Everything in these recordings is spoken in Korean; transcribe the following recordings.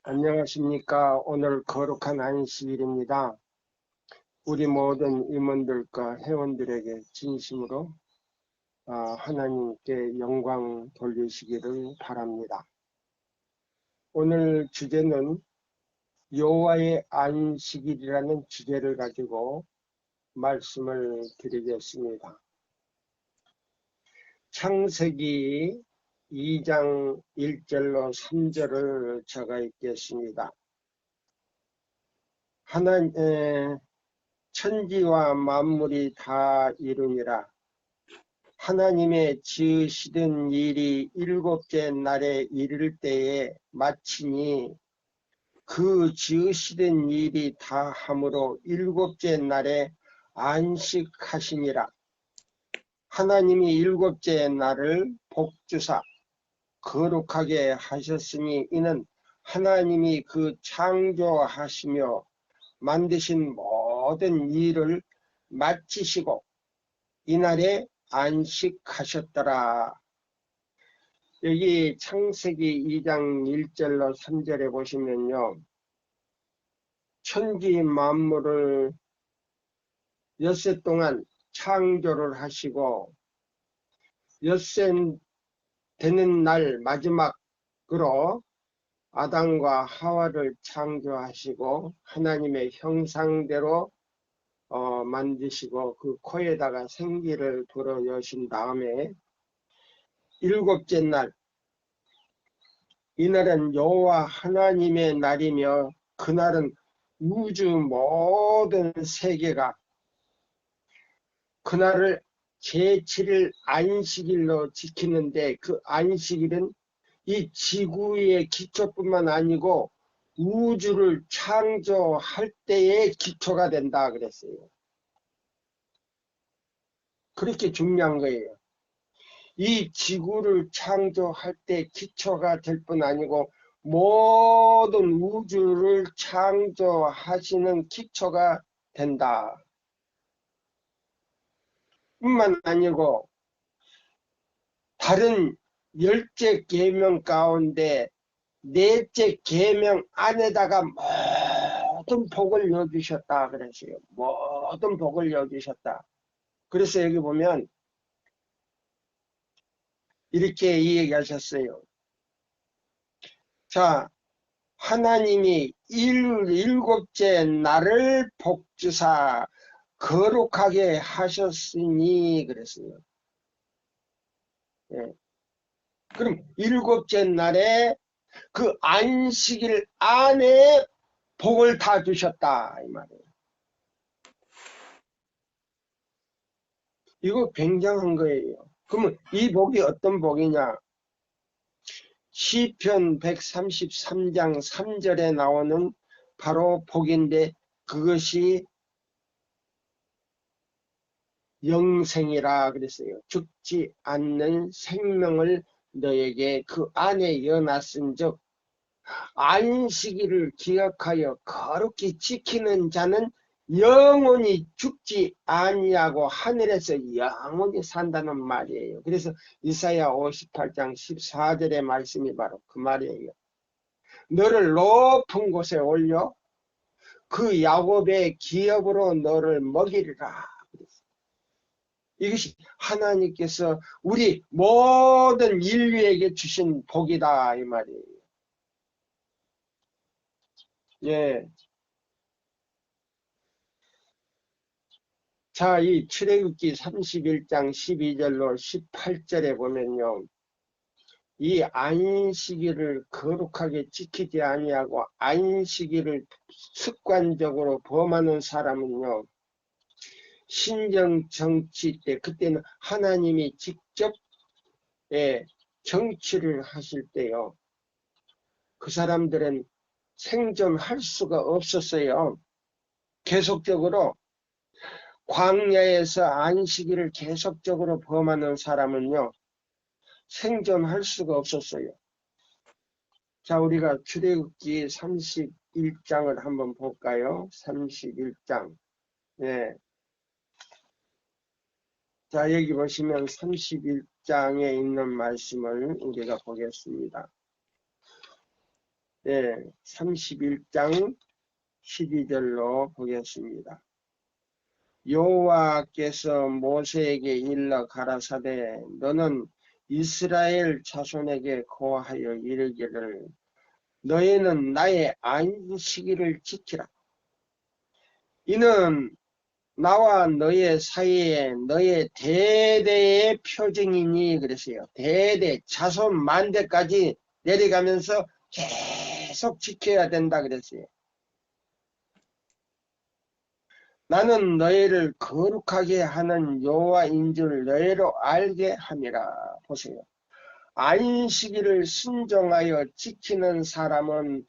안녕하십니까. 오늘 거룩한 안식일입니다. 우리 모든 임원들과 회원들에게 진심으로 하나님께 영광 돌리시기를 바랍니다. 오늘 주제는 여호와의 안식일이라는 주제를 가지고 말씀을 드리겠습니다. 창세기 2장 1절로 3절을 적어 있겠습니다. 천지와 만물이 다 이루니라. 하나님의 지으시던 일이 일곱째 날에 이를 때에 마치니 그 지으시던 일이 다 함으로 일곱째 날에 안식하시니라. 하나님이 일곱째 날을 복주사 거룩하게 하셨으니 이는 하나님이 그 창조하시며 만드신 모든 일을 마치시고 이날에 안식하셨더라. 여기 창세기 2장 1절로 3절에 보시면요. 천지 만물을 엿새 동안 창조를 하시고 엿새 되는 날 마지막으로 아담과 하와를 창조하시고 하나님의 형상대로 만드시고 그 코에다가 생기를 불어여신 다음에 일곱째 날, 이날은 여호와 하나님의 날이며 그날은 우주 모든 세계가 그날을 제7일 안식일로 지키는데 그 안식일은 이 지구의 기초뿐만 아니고 우주를 창조할 때의 기초가 된다 그랬어요. 그렇게 중요한 거예요. 이 지구를 창조할 때 기초가 될 뿐 아니고 모든 우주를 창조하시는 기초가 된다. 뿐만 아니고 다른 10째 계명 가운데 넷째 계명 안에다가 모든 복을 여기셨다 그랬어요. 모든 복을 여기셨다. 그래서 여기 보면 이렇게 이야기하셨어요. 자, 하나님이 일곱째 날을 복주사 거룩하게 하셨으니 그랬어요. 예. 그럼 일곱째 날에 그 안식일 안에 복을 다 주셨다 이 말이에요. 이거 굉장한 거예요. 그러면 이 복이 어떤 복이냐? 시편 133장 3절에 나오는 바로 복인데 그것이 영생이라 그랬어요. 죽지 않는 생명을 너에게 그 안에 여놨은즉 안식일을 기억하여 거룩히 지키는 자는 영원히 죽지 아니하고 하늘에서 영원히 산다는 말이에요. 그래서 이사야 58장 14절의 말씀이 바로 그 말이에요. 너를 높은 곳에 올려 그 야곱의 기업으로 너를 먹이리라. 이것이 하나님께서 우리 모든 인류에게 주신 복이다 이 말이에요. 예. 자, 이 출애굽기 31장 12절로 18절에 보면요. 이 안식일을 거룩하게 지키지 아니하고 안식일을 습관적으로 범하는 사람은요. 신정 정치 때 그때는 하나님이 직접 정치를 하실 때요. 그 사람들은 생존할 수가 없었어요. 계속적으로 광야에서 안식일을 계속적으로 범하는 사람은요. 생존할 수가 없었어요. 자, 우리가 출애굽기 31장을 한번 볼까요? 31장. 네. 자, 여기 보시면 31장에 있는 말씀을 우리가 보겠습니다. 예, 31장 12절로 보겠습니다. 여호와께서 모세에게 일러 가라사대 너는 이스라엘 자손에게 고하여 이르기를 너희는 나의 안식일을 지키라. 이는 나와 너의 사이에 너의 대대의 표징이니 그랬어요. 대대 자손 만대까지 내려가면서 계속 지켜야 된다 그랬어요. 나는 너희를 거룩하게 하는 여호와인 줄 너희로 알게 함이라. 보세요. 안식일을 순종하여 지키는 사람은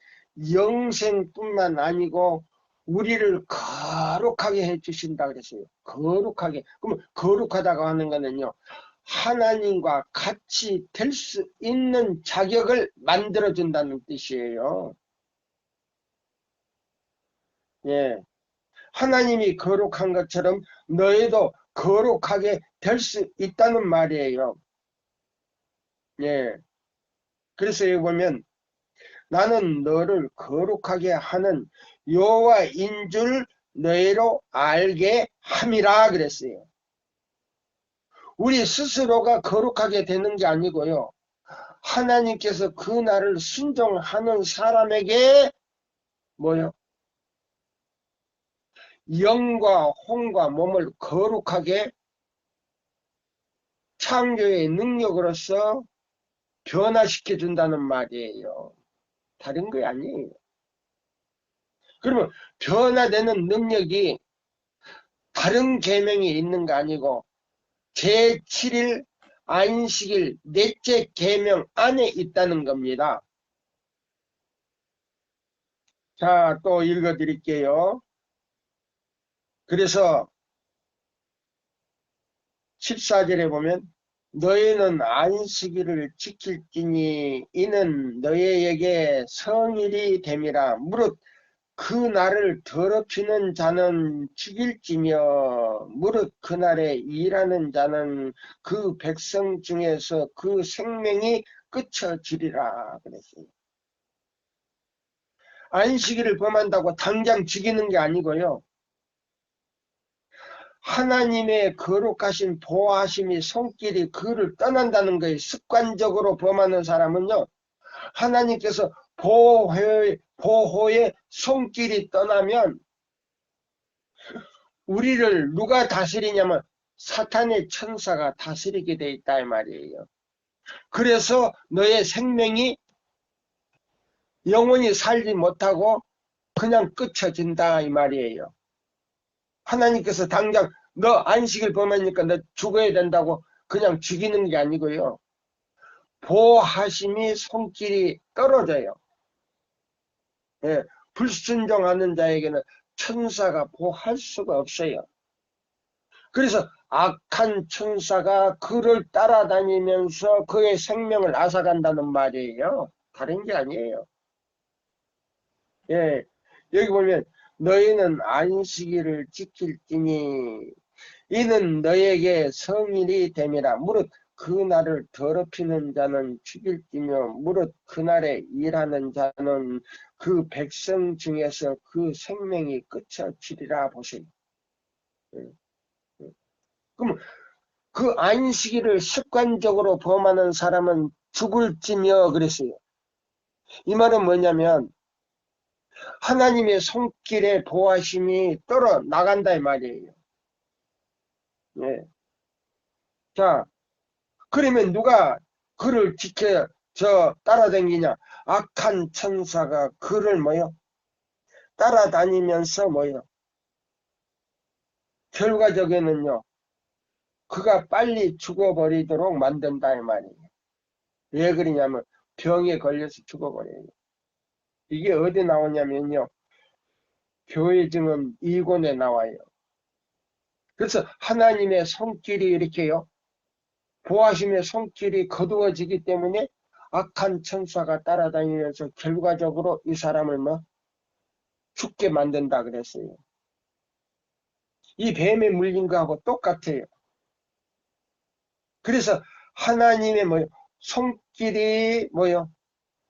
영생뿐만 아니고 우리를 거룩하게 해주신다 그랬어요. 거룩하게. 그러면 거룩하다고 하는 거는요. 하나님과 같이 될 수 있는 자격을 만들어준다는 뜻이에요. 예. 하나님이 거룩한 것처럼 너희도 거룩하게 될 수 있다는 말이에요. 예. 그래서 여기 보면 나는 너를 거룩하게 하는 여호와인 줄 너희로 알게 함이라 그랬어요. 우리 스스로가 거룩하게 되는 게 아니고요. 하나님께서 그 날을 순종하는 사람에게 뭐요? 영과 혼과 몸을 거룩하게 창조의 능력으로서 변화시켜 준다는 말이에요. 다른 거 아니에요. 그러면 변화되는 능력이 다른 계명이 있는 거 아니고 제7일 안식일 넷째 계명 안에 있다는 겁니다. 자, 또 읽어 드릴게요. 그래서 14절에 보면 너희는 안식일을 지킬지니 이는 너희에게 성일이 됨이라. 무릇 그 날을 더럽히는 자는 죽일지며 무릇 그 날에 일하는 자는 그 백성 중에서 그 생명이 끊어지리라 그랬어요. 안식일을 범한다고 당장 죽이는 게 아니고요. 하나님의 거룩하신 보호하심이 손길이 그를 떠난다는 거예요. 습관적으로 범하는 사람은요. 하나님께서 보호의 손길이 떠나면 우리를 누가 다스리냐면 사탄의 천사가 다스리게 돼 있다 이 말이에요. 그래서 너의 생명이 영원히 살지 못하고 그냥 끊어진다 이 말이에요. 하나님께서 당장 너 안식일 범하니까 너 죽어야 된다고 그냥 죽이는 게 아니고요. 보호하심이 손길이 떨어져요. 예, 불순종하는 자에게는 천사가 보호할 수가 없어요. 그래서 악한 천사가 그를 따라다니면서 그의 생명을 앗아간다는 말이에요. 다른 게 아니에요. 예, 여기 보면 너희는 안식일을 지킬지니 이는 너에게 성일이 됨이라. 무릇 그 날을 더럽히는 자는 죽일지며 무릇 그 날에 일하는 자는 그 백성 중에서 그 생명이 끊어지리라. 보세요. 그럼 그 안식일을 습관적으로 범하는 사람은 죽을지며 그랬어요. 이 말은 뭐냐면 하나님의 손길의 보호하심이 떨어 나간다 이 말이에요. 예. 자, 그러면 누가 그를 지켜 따라다니냐? 악한 천사가 그를 뭐요? 따라다니면서 뭐요? 결과적에는요. 그가 빨리 죽어버리도록 만든다 이 말이에요. 왜 그러냐면 병에 걸려서 죽어버려요. 이게 어디 나오냐면요. 교회 증언 2권에 나와요. 그래서 하나님의 손길이 이렇게요. 보호하심의 손길이 거두어지기 때문에 악한 천사가 따라다니면서 결과적으로 이 사람을 죽게 만든다 그랬어요. 이 뱀에 물린 거하고 똑같아요. 그래서 하나님의 손길이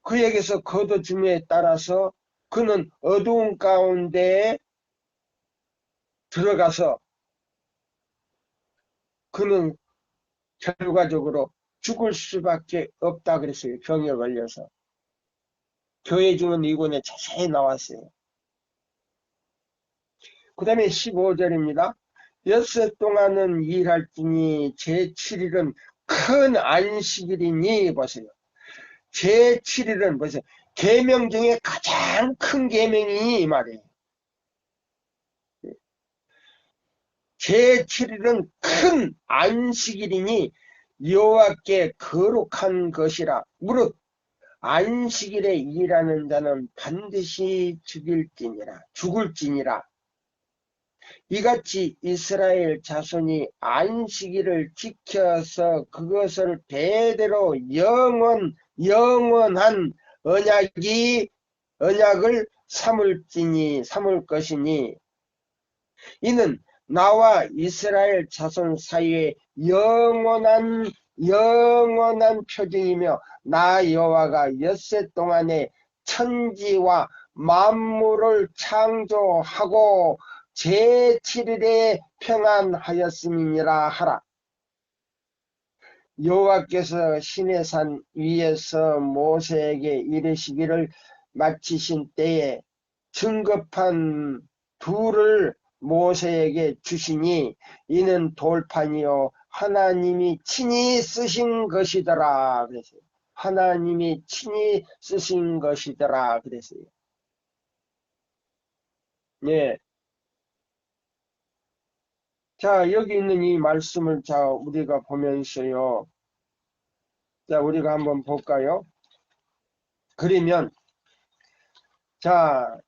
그에게서 거둬줌에 따라서 그는 어두운 가운데 들어가서 그는 결과적으로 죽을 수밖에 없다 그랬어요. 병에 걸려서. 교회 증언 이권에 자세히 나왔어요. 그 다음에 15절입니다. 엿새 동안은 일할지니 제7일은 큰 안식일이니 보세요. 제7일은 보세요. 계명 중에 가장 큰 계명이 이 말이에요. 제7일은 큰 안식일이니 여호와께 거룩한 것이라. 무릇 안식일에 일하는 자는 반드시 죽을지니라. 이같이 이스라엘 자손이 안식일을 지켜서 그것을 대대로 영원한 언약을 삼을 것이니 이는 나와 이스라엘 자손 사이에 영원한 표징이며 나 여호와가 엿새 동안에 천지와 만물을 창조하고 제7일에 평안하였음이니라 하라. 여호와께서 시내산 위에서 모세에게 이르시기를 마치신 때에 증거판 둘을 모세에게 주시니 이는 돌판이요 하나님이 친히 쓰신 것이더라 그랬어요. 하나님이 친히 쓰신 것이더라 그랬어요. 예. 자, 여기 있는 이 말씀을 우리가 보면서요. 자, 우리가 한번 볼까요? 그러면 자,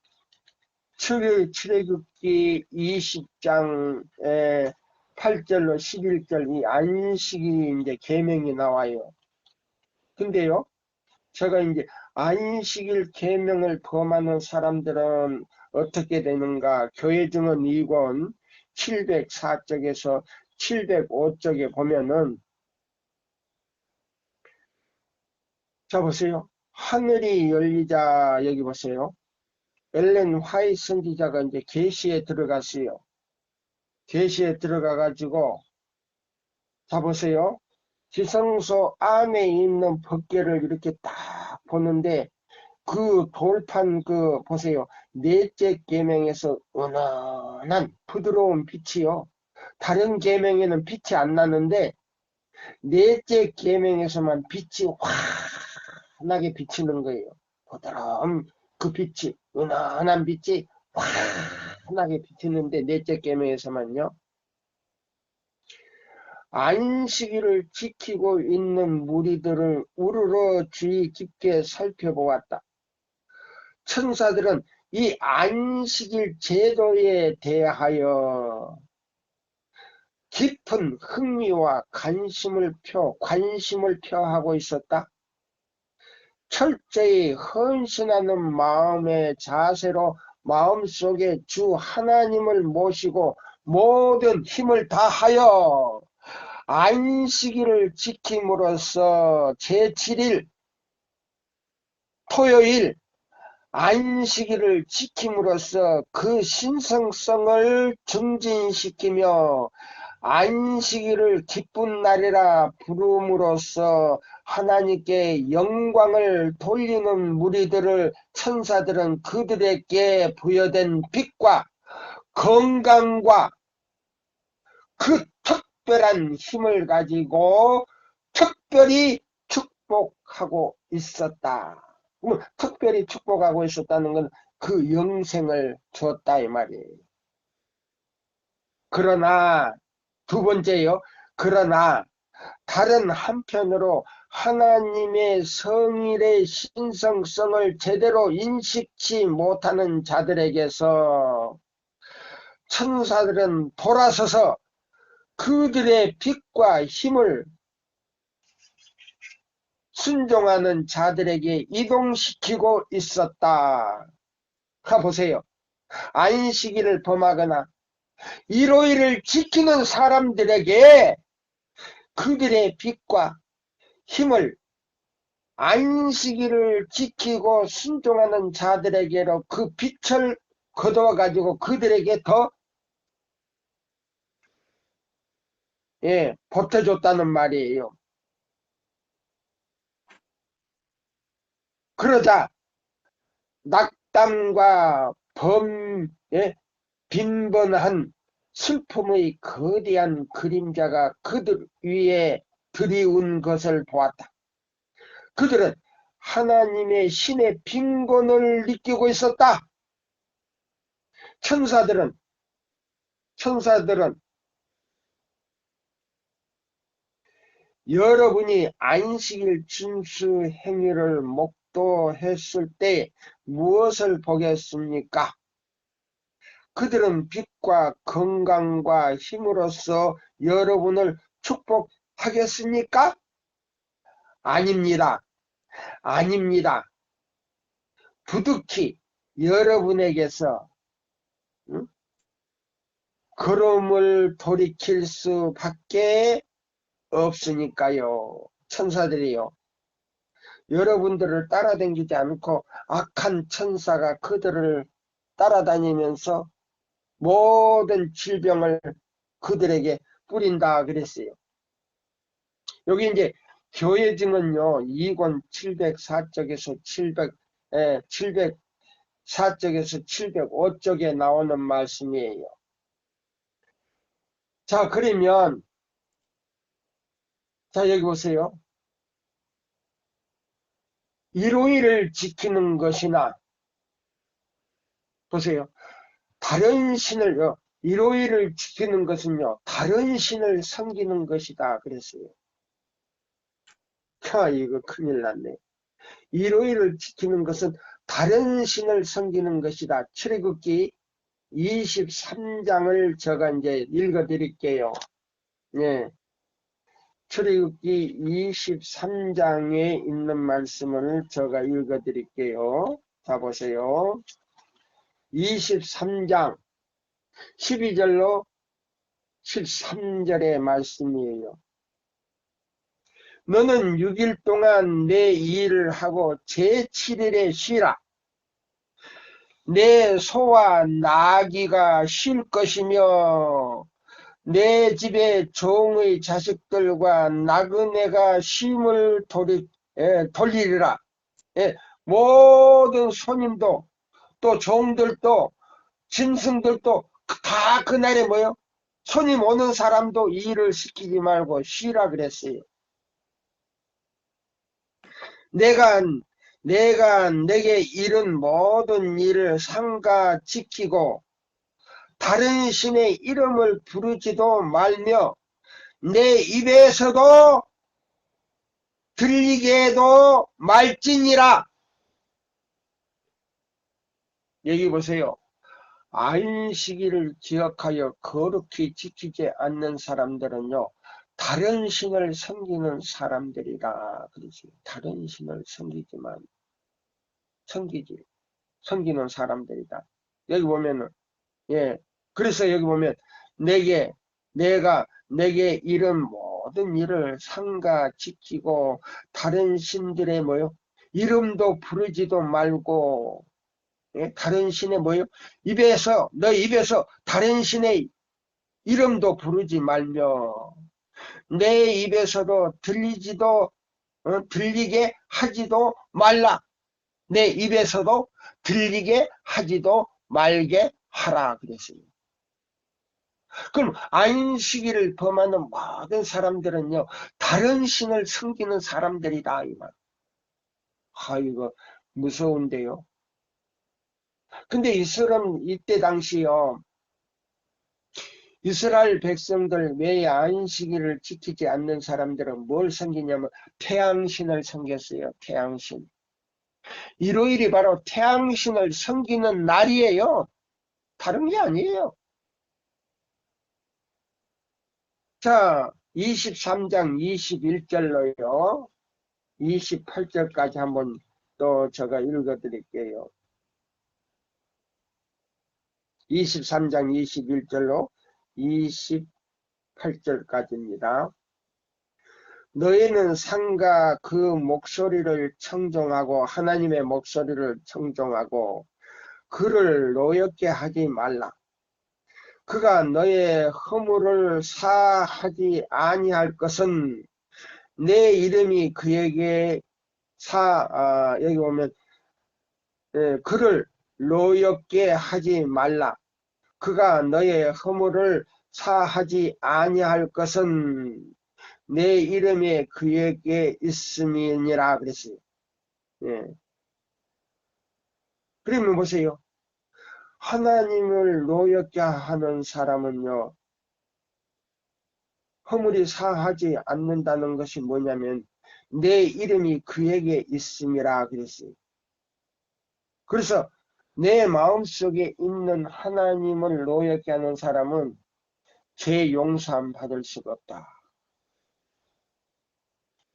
출애굽기 20장에 8절로 11절 이 안식이 이제 계명이 나와요. 근데요, 제가 이제 안식일 계명을 범하는 사람들은 어떻게 되는가? 교회 증언 2권 704쪽에서 705쪽에 보면은 자 보세요. 하늘이 열리자 여기 보세요. 엘렌 화이트 선지자가 이제 계시에 들어갔어요. 계시에 들어가가지고 자 보세요. 지성소 안에 있는 법궤를 이렇게 딱 보는데 그 돌판 보세요. 넷째 계명에서 은은한 부드러운 빛이요. 다른 계명에는 빛이 안 나는데 넷째 계명에서만 빛이 환하게 비치는 거예요. 부드러운 그 빛이 은은한 빛이 환하게 비치는데 넷째 계명에서만요. 안식일을 지키고 있는 무리들을 우르르 주의 깊게 살펴보았다. 천사들은 이 안식일 제도에 대하여 깊은 흥미와 관심을 표하고 있었다. 철저히 헌신하는 마음의 자세로 마음속에 주 하나님을 모시고 모든 힘을 다하여 안식일을 지킴으로써 제7일 토요일 안식일을 지킴으로써 그 신성성을 증진시키며 안식일을 기쁜 날이라 부름으로써 하나님께 영광을 돌리는 무리들을 천사들은 그들에게 부여된 빛과 건강과 그 특별한 힘을 가지고 특별히 축복하고 있었다. 특별히 축복하고 있었다는 건 그 영생을 줬다 이 말이에요. 그러나 두 번째요. 그러나 다른 한편으로 하나님의 성일의 신성성을 제대로 인식치 못하는 자들에게서 천사들은 돌아서서 그들의 빛과 힘을 순종하는 자들에게 이동시키고 있었다. 가보세요. 안식일을 범하거나 일요일을 지키는 사람들에게 그들의 빛과 힘을 안식일을 지키고 순종하는 자들에게로 그 빛을 거두어 가지고 그들에게 더 보태줬다는 말이에요. 그러자 낙담과 빈번한 슬픔의 거대한 그림자가 그들 위에 들이운 것을 보았다. 그들은 하나님의 신의 빈곤을 느끼고 있었다. 천사들은 여러분이 안식일 준수 행위를 목도했을 때 무엇을 보겠습니까? 그들은 빛과 건강과 힘으로써 여러분을 축복하겠습니까? 아닙니다. 아닙니다. 부득이 여러분에게서 걸음을 돌이킬 수밖에 없으니까요. 천사들이요. 여러분들을 따라다니지 않고 악한 천사가 그들을 따라다니면서 모든 질병을 그들에게 뿌린다 그랬어요. 여기 이제 교회증은요, 2권 704쪽에서 704쪽에서 705쪽에 나오는 말씀이에요. 자, 그러면, 자, 여기 보세요. 일요일을 지키는 것이나, 보세요. 다른 신을요, 일요일을 지키는 것은요, 다른 신을 섬기는 것이다. 그랬어요. 이거 큰일 났네. 일요일을 지키는 것은 다른 신을 섬기는 것이다. 출애굽기 23장을 제가 이제 읽어 드릴게요. 예. 출애굽기 23장에 있는 말씀을 제가 읽어 드릴게요. 자, 보세요. 23장 12절로 13절의 말씀이에요. 너는 6일 동안 내 일을 하고 제7일에 쉬라. 내 소와 나귀가 쉴 것이며 내 집에 종의 자식들과 나그네가 쉼을 돌리리라. 모든 손님도 또 종들도 짐승들도 다 그날에 뭐요? 손님 오는 사람도 일을 시키지 말고 쉬라 그랬어요. 내가 내게 이른 모든 일을 삼가 지키고 다른 신의 이름을 부르지도 말며 내 입에서도 들리게도 말지니라. 여기 보세요. 안식일을 기억하여 거룩히 지키지 않는 사람들은요, 다른 신을 섬기는 사람들이다. 그러지. 다른 신을 섬기는 사람들이다. 여기 보면은, 그래서 여기 보면, 내게 이런 모든 일을 삼가 지키고, 다른 신들의 뭐요? 이름도 부르지도 말고, 다른 신의 뭐요? 너 입에서 다른 신의 이름도 부르지 말며, 내 입에서도 들리게 하지도 말라. 내 입에서도 들리게 하지도 말게 하라 그랬어요. 그럼 안식일을 범하는 모든 사람들은요, 다른 신을 섬기는 사람들이다 이 말. 이거 무서운데요. 근데 이때 당시요, 이스라엘 백성들 외에 안식일을 지키지 않는 사람들은 뭘 섬기냐면 태양신을 섬겼어요. 태양신. 일요일이 바로 태양신을 섬기는 날이에요. 다른 게 아니에요. 자, 23장 21절로요. 28절까지 한번 또 제가 읽어 드릴게요. 23장 21절로 28절까지입니다. 너희는 상가 그 목소리를 청종하고 하나님의 목소리를 청종하고 그를 노엽게 하지 말라. 그가 너의 허물을 사하지 아니할 것은 내 이름이 그에게 여기 보면 그를 노엽게 하지 말라. 그가 너의 허물을 사하지 아니할 것은 내 이름이 그에게 있음이니라 그랬어요. 예. 그러면 보세요. 하나님을 노엽게 하는 사람은요, 허물이 사하지 않는다는 것이 뭐냐면 내 이름이 그에게 있음이라 그랬어요. 그래서 내 마음속에 있는 하나님을 노엽게 하는 사람은 죄 용서함 받을 수가 없다.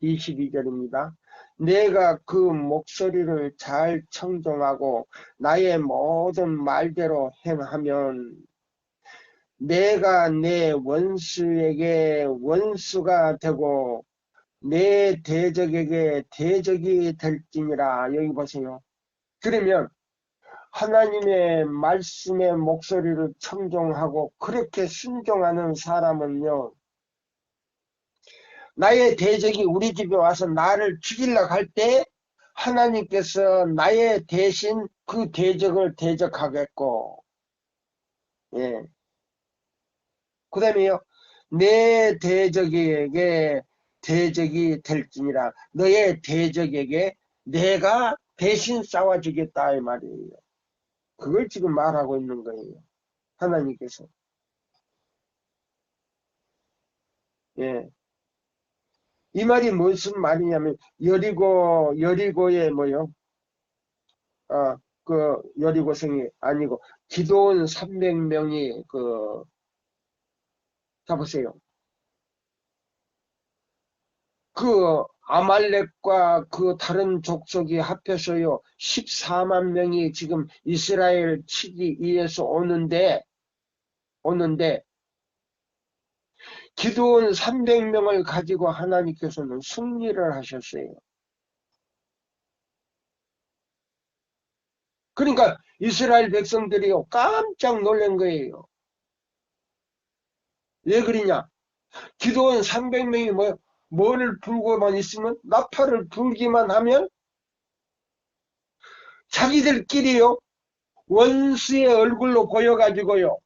22절입니다. 내가 그 목소리를 잘 청종하고 나의 모든 말대로 행하면 내가 내 원수에게 원수가 되고 내 대적에게 대적이 될지니라. 여기 보세요. 그러면 하나님의 말씀의 목소리를 청종하고 그렇게 순종하는 사람은요, 나의 대적이 우리 집에 와서 나를 죽이려고 할 때 하나님께서 나의 대신 그 대적을 대적하겠고, 예. 그 다음에요, 내 대적에게 대적이 될지니라. 너의 대적에게 내가 대신 싸워주겠다 이 말이에요. 그걸 지금 말하고 있는 거예요. 하나님께서. 예. 이 말이 무슨 말이냐면 여리고의 뭐요? 그 여리고성이 아니고 기도원 300명이 자 보세요. 그 아말렉과 그 다른 족속이 합해서요 14만 명이 지금 이스라엘 치기 위해서 오는데 기도원 300명을 가지고 하나님께서는 승리를 하셨어요. 그러니까 이스라엘 백성들이요 깜짝 놀란 거예요. 왜 그러냐? 기도원 300명이 뭐를 불고만 있으면 나팔을 불기만 하면 자기들끼리요 원수의 얼굴로 보여가지고요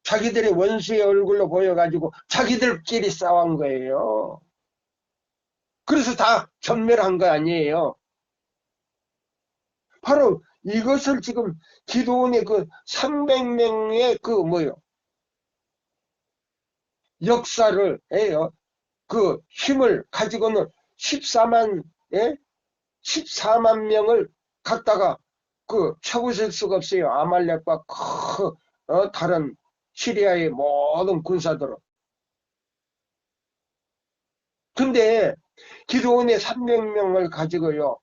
자기들의 원수의 얼굴로 보여가지고 자기들끼리 싸운 거예요. 그래서 다 전멸한 거 아니에요. 바로 이것을 지금 기도원의 그 300명의 역사를 해요. 그 힘을 가지고는 14만 명을 갖다가 쳐부실 수가 없어요. 아말렉과 다른 시리아의 모든 군사들은. 근데 기도원의 300명을 가지고요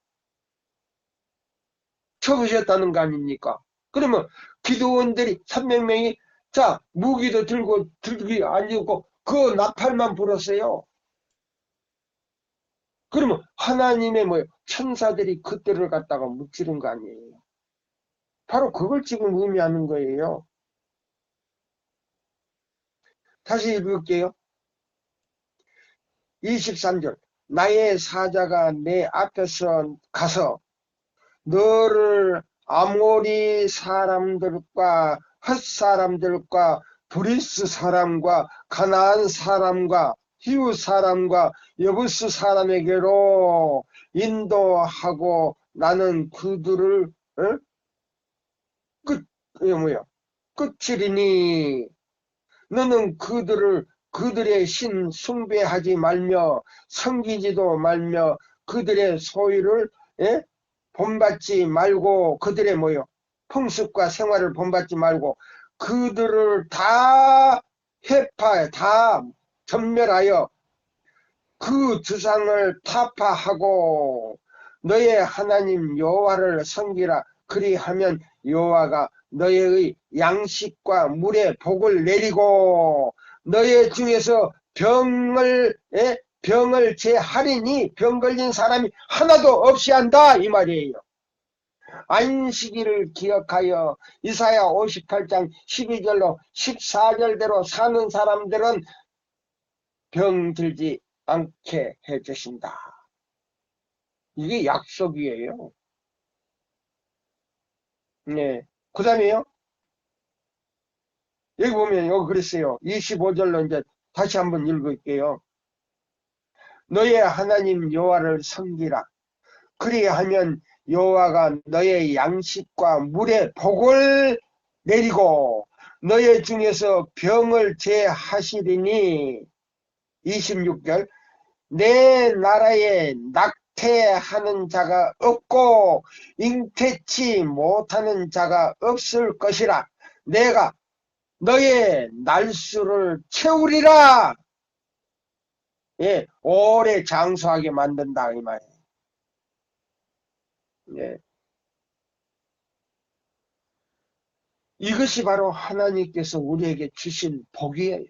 쳐부셨다는 거 아닙니까? 그러면 기도원들이 300명이 자 무기도 들기 아니고 그 나팔만 불었어요. 그러면 하나님의 천사들이 그들을 갖다가 무찌른 거 아니에요. 바로 그걸 지금 의미하는 거예요. 다시 읽을게요. 23절 나의 사자가 내 앞에서 가서 너를 아모리 사람들과 핫 사람들과 브리스 사람과 가나안 사람과 히우 사람과 여부스 사람에게로 인도하고 나는 그들을 끝이리니 너는 그들의 신 숭배하지 말며 섬기지도 말며 그들의 소유를 본받지 말고 그들의 풍습과 생활을 본받지 말고 그들을 다 다 전멸하여 그 주상을 타파하고 너의 하나님 여호와를 섬기라. 그리하면 여호와가 너의 양식과 물에 복을 내리고 너의 중에서 병을 병을 제하리니 병 걸린 사람이 하나도 없이 한다 이 말이에요. 안식일을 기억하여 이사야 58장 12절로 14절대로 사는 사람들은 병들지 않게 해주신다. 이게 약속이에요. 네. 그 다음에요. 여기 보면 여기 그랬어요. 25절로 이제 다시 한번 읽을게요. 너의 하나님 여호와를 섬기라. 그리하면 여호와가 너의 양식과 물에 복을 내리고 너의 중에서 병을 제하시리니 26절 내 나라에 낙태하는 자가 없고 잉태치 못하는 자가 없을 것이라. 내가 너의 날수를 채우리라. 예, 오래 장수하게 만든다 이 말이에요. 예. 이것이 바로 하나님께서 우리에게 주신 복이에요.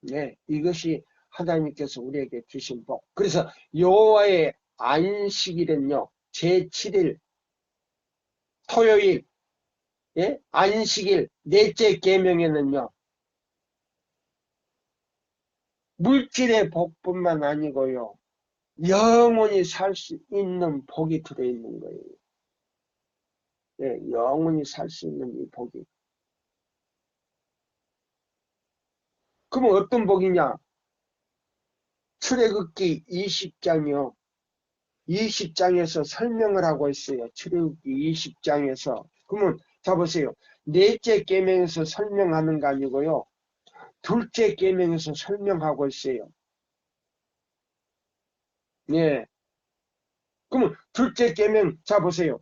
네, 이것이 하나님께서 우리에게 주신 복. 그래서 여호와의 안식일은요, 제7일 토요일, 예? 안식일 넷째 계명에는요, 물질의 복뿐만 아니고요, 영원히 살 수 있는 복이 들어있는 거예요. 예, 영원히 살 수 있는 이 복이. 그러면 어떤 복이냐? 출애굽기 20장이요. 20장에서 설명을 하고 있어요. 출애굽기 20장에서. 그러면 자 보세요. 넷째 계명에서 설명하는 거 아니고요. 둘째 계명에서 설명하고 있어요. 예. 그러면 둘째 계명 자 보세요.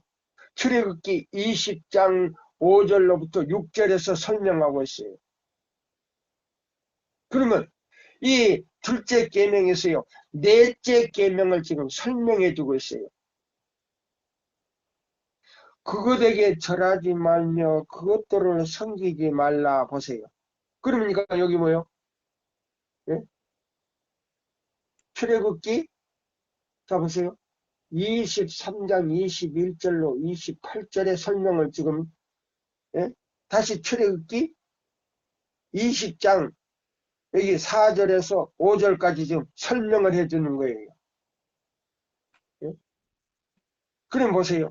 출애굽기 20장 5절로부터 6절에서 설명하고 있어요. 그러면 이 둘째 계명에서요. 넷째 계명을 지금 설명해 주고 있어요. 그것에게 절하지 말며 그것들을 섬기지 말라 보세요. 그러니까 여기 뭐요? 예? 출애굽기 자 보세요. 23장 21절로 28절의 설명을 지금 예? 다시 출애굽기 20장 여기 4절에서 5절까지 지금 설명을 해주는 거예요. 예? 그럼 보세요.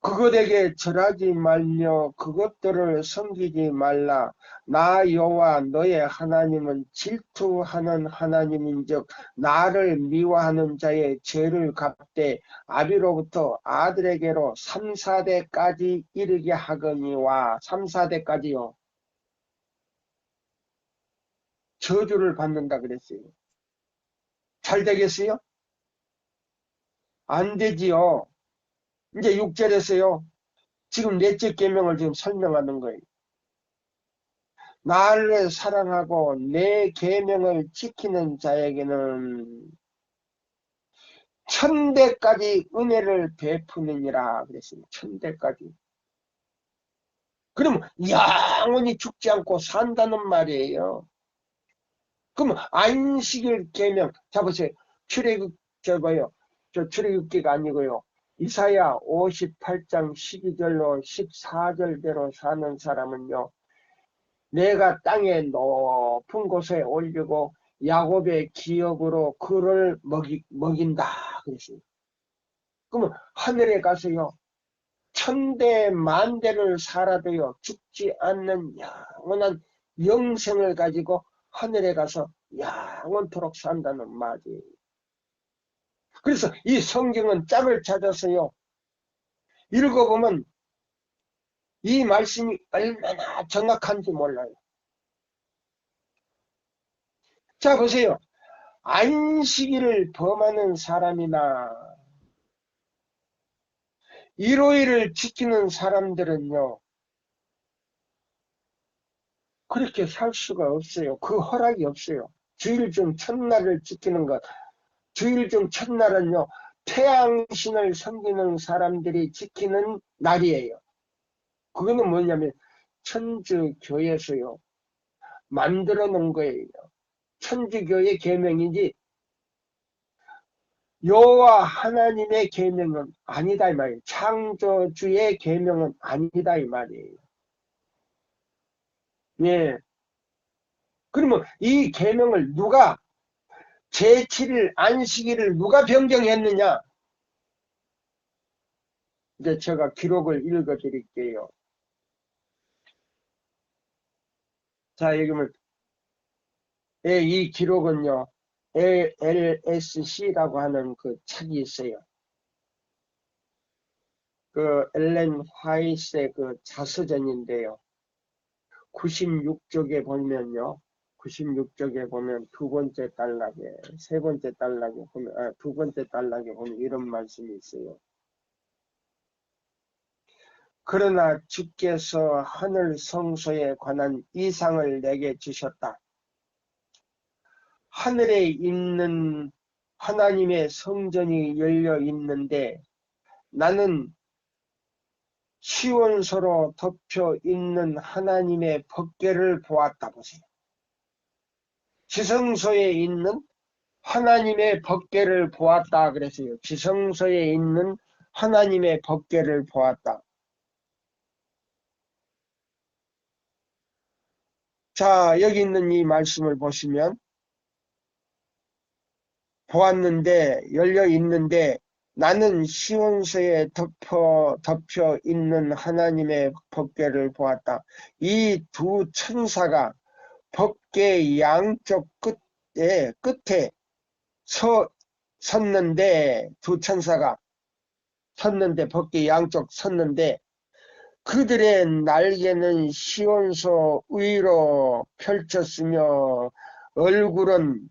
그것에게 절하지 말며 그것들을 섬기지 말라. 나 여호와 너의 하나님은 질투하는 하나님인즉 나를 미워하는 자의 죄를 갚되 아비로부터 아들에게로 3, 4대까지 이르게 하거니와 3, 4대까지요. 저주를 받는다 그랬어요. 잘 되겠어요? 안 되지요. 이제 6절에서요. 지금 넷째 계명을 지금 설명하는 거예요. 나를 사랑하고 내 계명을 지키는 자에게는 천대까지 은혜를 베푸느니라 그랬습니다. 천대까지. 그럼 영원히 죽지 않고 산다는 말이에요. 그럼 안식일 계명 잡으세요. 출애굽 저 뭐요? 저 출애굽기가 아니고요. 이사야 58장 12절로 14절대로 사는 사람은요. 내가 땅의 높은 곳에 올리고 야곱의 기업으로 그를 먹인다 그랬습니다. 그러면 하늘에 가서요. 천대 만대를 살아도요. 죽지 않는 영원한 영생을 가지고 하늘에 가서 영원토록 산다는 말이에요. 그래서 이 성경은 짝을 찾아서요. 읽어보면 이 말씀이 얼마나 정확한지 몰라요. 자 보세요. 안식일을 범하는 사람이나 일요일을 지키는 사람들은요. 그렇게 살 수가 없어요. 그 허락이 없어요. 주일 중 첫날을 지키는 것. 주일 중 첫날은요. 태양신을 섬기는 사람들이 지키는 날이에요. 그거는 뭐냐면 천주교에서요. 만들어 놓은 거예요. 천주교의 계명이지 여호와 하나님의 계명은 아니다 이 말이에요. 창조주의 계명은 아니다 이 말이에요. 예. 그러면 이 계명을 누가 제7일 안식일을 누가 변경했느냐? 이제 제가 기록을 읽어 드릴게요. 자, 여기 보면 이 기록은요. LSC라고 하는 그 책이 있어요. 그 엘렌 화이트의 그 자서전인데요. 96쪽에 보면요. 96쪽에 보면 두 번째 단락에, 세 번째 단락에 보면, 두 번째 단락에 보면 이런 말씀이 있어요. 그러나 주께서 하늘 성소에 관한 이상을 내게 주셨다. 하늘에 있는 하나님의 성전이 열려 있는데 나는 시원서로 덮여 있는 하나님의 법궤를 보았다. 보세요. 지성소에 있는 하나님의 법궤를 보았다 그랬어요. 지성소에 있는 하나님의 법궤를 보았다. 자, 여기 있는 이 말씀을 보시면 보았는데 열려 있는데 나는 시온서에 덮여 있는 하나님의 법궤를 보았다. 이 두 천사가 법궤 양쪽 끝에 섰는데, 두 천사가 섰는데, 법궤 양쪽 섰는데 그들의 날개는 시온서 위로 펼쳤으며 얼굴은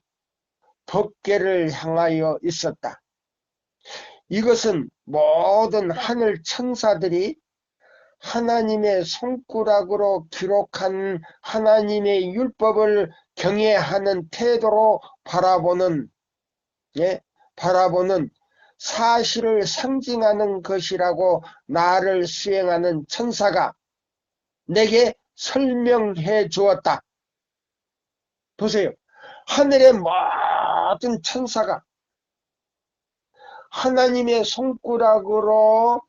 법궤를 향하여 있었다. 이것은 모든 하늘 천사들이 하나님의 손가락으로 기록한 하나님의 율법을 경외하는 태도로 바라보는 사실을 상징하는 것이라고 나를 수행하는 천사가 내게 설명해 주었다. 보세요. 하늘의 모든 천사가 하나님의 손가락으로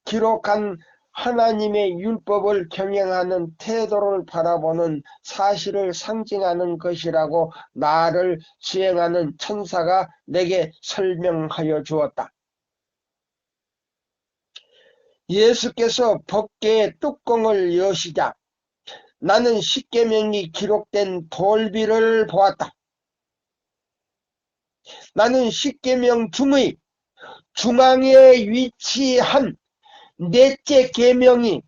기록한 하나님의 율법을 경영하는 태도를 바라보는 사실을 상징하는 것이라고 나를 수행하는 천사가 내게 설명하여 주었다. 예수께서 법궤의 뚜껑을 여시자 나는 십계명이 기록된 돌비를 보았다. 나는 십계명 중의 중앙에 위치한 넷째 계명이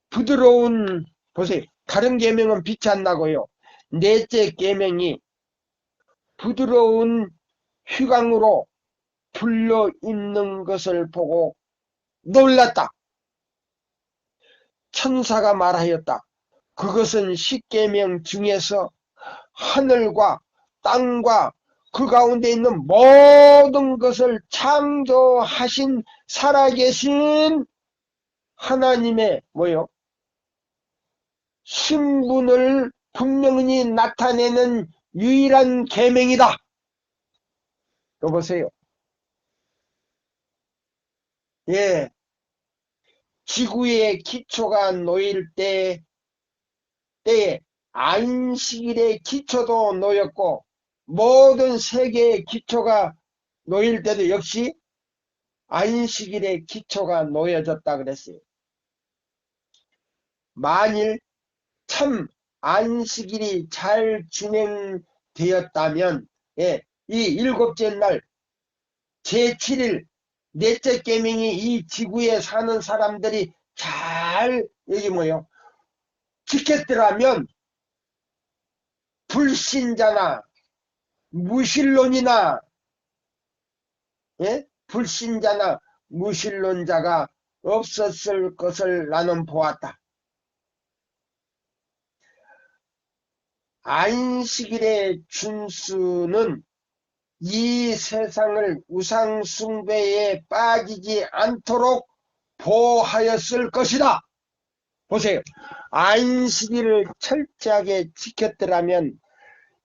부드러운, 보세요. 다른 계명은 빛이 안 나고요. 넷째 계명이 부드러운 휘광으로 불려 있는 것을 보고 놀랐다. 천사가 말하였다. 그것은 십계명 중에서 하늘과 땅과 그 가운데 있는 모든 것을 창조하신 살아계신 하나님의 신분을 분명히 나타내는 유일한 계명이다. 여보세요. 예. 지구의 기초가 놓일 때에 안식일의 기초도 놓였고 모든 세계의 기초가 놓일 때도 역시 안식일의 기초가 놓여졌다 그랬어요. 만일 참 안식일이 잘 진행되었다면 이 일곱째 날 제7일 넷째 계명이 이 지구에 사는 사람들이 잘 여기 지켰더라면 불신자나 무신론이나 불신자나 무신론자가 없었을 것을 나는 보았다. 안식일의 준수는 이 세상을 우상 숭배에 빠지지 않도록 보호하였을 것이다. 보세요. 안식일을 철저하게 지켰더라면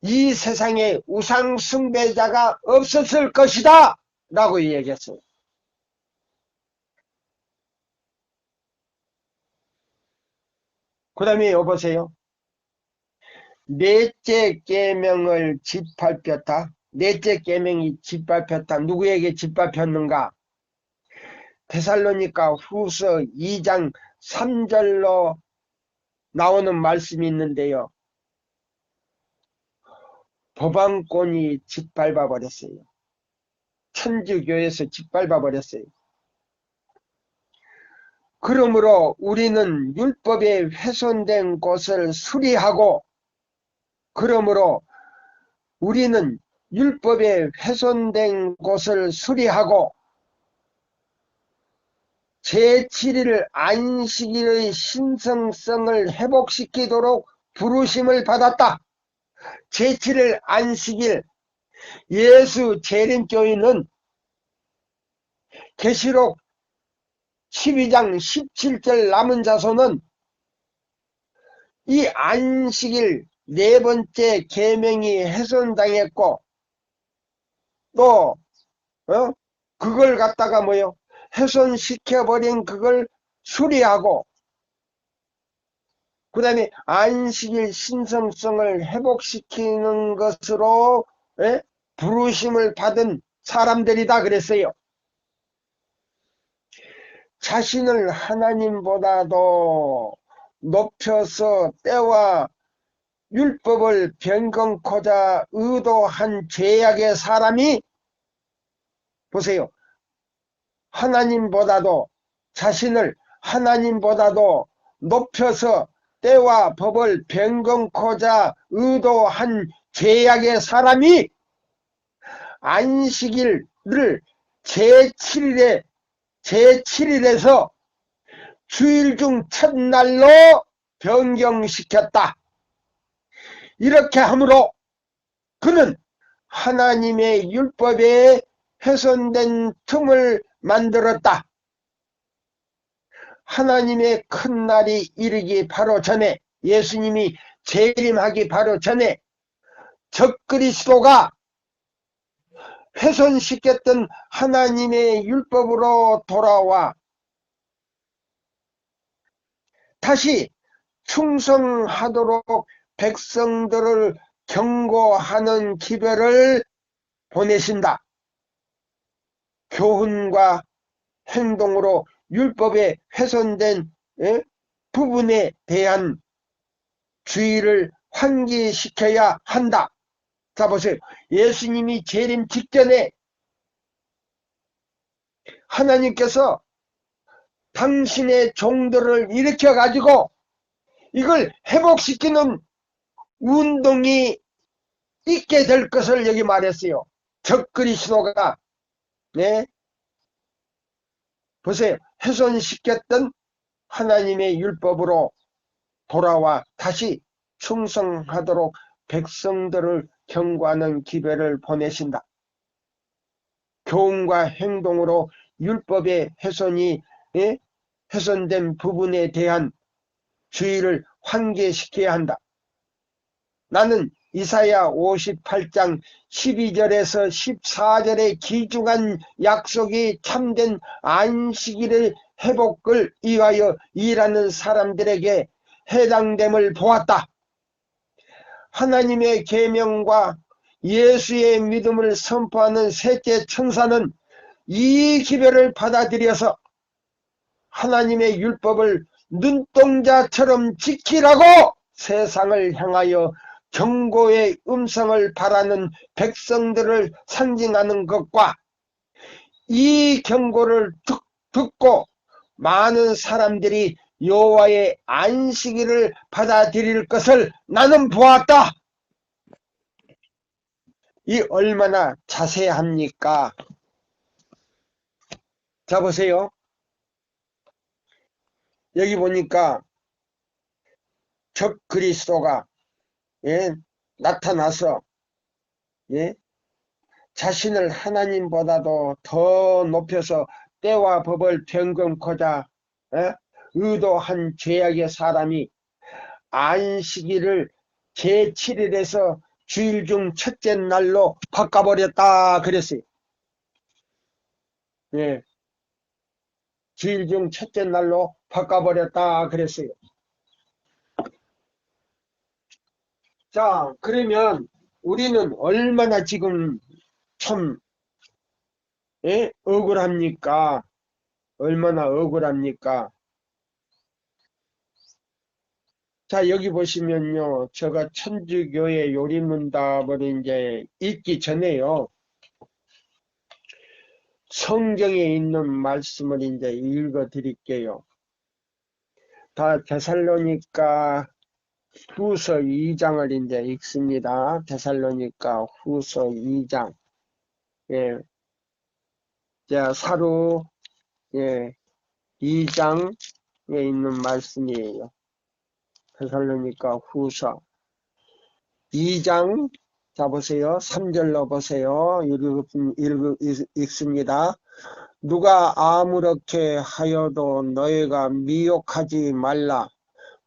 이 세상에 우상 숭배자가 없었을 것이다 라고 얘기했어요. 그 다음에 여보세요. 넷째 계명을 짓밟혔다. 넷째 계명이 짓밟혔다. 누구에게 짓밟혔는가? 데살로니가 후서 2장 3절로 나오는 말씀이 있는데요. 법안권이 짓밟아 버렸어요. 천주교에서 짓밟아 버렸어요. 그러므로 우리는 율법에 훼손된 것을 수리하고, 그러므로 우리는 율법에 훼손된 것을 수리하고 제7일 안식일의 신성성을 회복시키도록 부르심을 받았다. 제7일 안식일, 예수 재림교인은 계시록 12장 17절 남은 자손은 이 안식일 네 번째 계명이 훼손당했고, 또 그걸 갖다가 뭐요? 훼손시켜버린 그걸 수리하고, 그 다음에 안식일 신성성을 회복시키는 것으로 부르심을 받은 사람들이다 그랬어요. 자신을 하나님보다도 높여서 때와 율법을 변경코자 의도한 죄악의 사람이, 보세요. 하나님보다도, 자신을 하나님보다도 높여서 때와 법을 변경코자 의도한 죄악의 사람이 안식일을 제7일에서 주일 중 첫날로 변경시켰다. 이렇게 함으로 그는 하나님의 율법에 훼손된 틈을 만들었다. 하나님의 큰 날이 이르기 바로 전에, 예수님이 재림하기 바로 전에 적그리스도가 훼손시켰던 하나님의 율법으로 돌아와 다시 충성하도록 백성들을 경고하는 기별을 보내신다. 교훈과 행동으로 율법에 훼손된 부분에 대한 주의를 환기시켜야 한다. 자 보세요. 예수님이 재림 직전에 하나님께서 당신의 종들을 일으켜 가지고 이걸 회복시키는 운동이 있게 될 것을 여기 말했어요. 적그리스도가 보세요. 훼손시켰던 하나님의 율법으로 돌아와 다시 충성하도록 백성들을 경고하는 기별을 보내신다. 교훈과 행동으로 율법의 훼손된 부분에 대한 주의를 환기시켜야 한다. 나는 이사야 58장 12절에서 14절의 귀중한 약속이 참된 안식일의 회복을 위하여 일하는 사람들에게 해당됨을 보았다. 하나님의 계명과 예수의 믿음을 선포하는 셋째 천사는 이 기별을 받아들여서 하나님의 율법을 눈동자처럼 지키라고 세상을 향하여 경고의 음성을 바라는 백성들을 상징하는 것과, 이 경고를 듣고 많은 사람들이 여호와의 안식일을 받아들일 것을 나는 보았다. 이 얼마나 자세합니까? 자 보세요. 여기 보니까 적그리스도가 나타나서 자신을 하나님보다도 더 높여서 때와 법을 변경코자 의도한 죄악의 사람이 안식일을 제7일에서 주일 중 첫째 날로 바꿔버렸다 그랬어요. 예, 주일 중 첫째 날로 바꿔버렸다 그랬어요. 자, 그러면 우리는 얼마나 지금 참 억울합니까? 얼마나 억울합니까? 자, 여기 보시면요. 제가 천주교의 요리문답을 이제 읽기 전에요. 성경에 있는 말씀을 이제 읽어 드릴게요. 다 데살로니가 후서 2장을 이제 읽습니다. 데살로니가 후서 2장. 예. 자, 사루, 예, 2장에 있는 말씀이에요. 데살로니가 후서 2장, 자, 보세요. 3절로 보세요. 읽습니다. 누가 아무렇게 하여도 너희가 미혹하지 말라.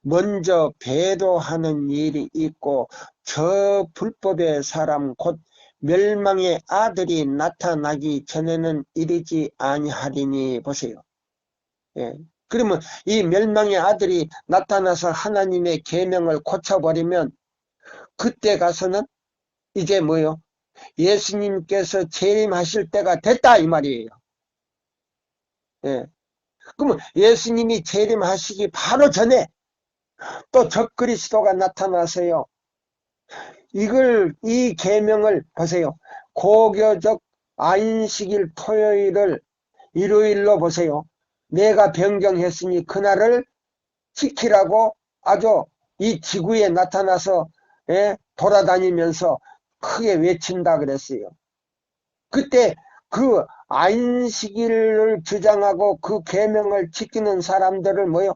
먼저 배도하는 일이 있고 저 불법의 사람 곧 멸망의 아들이 나타나기 전에는 이르지 아니하리니. 보세요. 예. 그러면 이 멸망의 아들이 나타나서 하나님의 계명을 고쳐버리면 그때 가서는 이제 뭐요? 예수님께서 재림하실 때가 됐다 이 말이에요. 예. 그러면 예수님이 재림하시기 바로 전에 또 적그리스도가 나타나서요. 이 계명을 보세요. 고교적 안식일 토요일을 일요일로 보세요. 내가 변경했으니 그날을 지키라고 아주 이 지구에 나타나서 돌아다니면서 크게 외친다 그랬어요. 그때 그 안식일을 주장하고 그 계명을 지키는 사람들을 뭐요?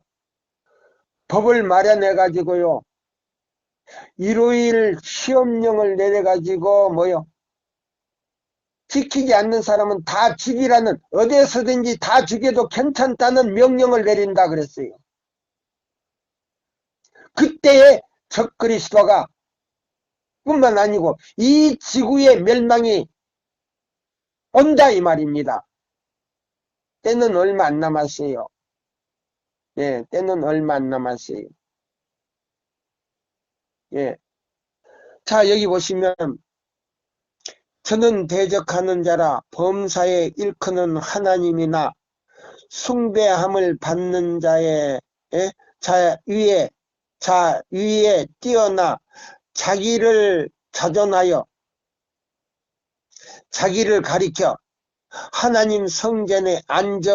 법을 마련해 가지고요. 일요일 시험령을 내려 가지고 뭐요? 지키지 않는 사람은 다 죽이라는, 어디에서든지 다 죽여도 괜찮다는 명령을 내린다 그랬어요. 그때의 적그리스도가 뿐만 아니고 이 지구의 멸망이 온다 이 말입니다. 때는 얼마 안 남았어요. 예, 때는 얼마 안 남았어요. 예. 자, 여기 보시면 저는 대적하는 자라 범사에 일컫는 하나님이나 숭배함을 받는 자의 자 위에 뛰어나 자기를 자존하여 자기를 가리켜 하나님 성전에 앉아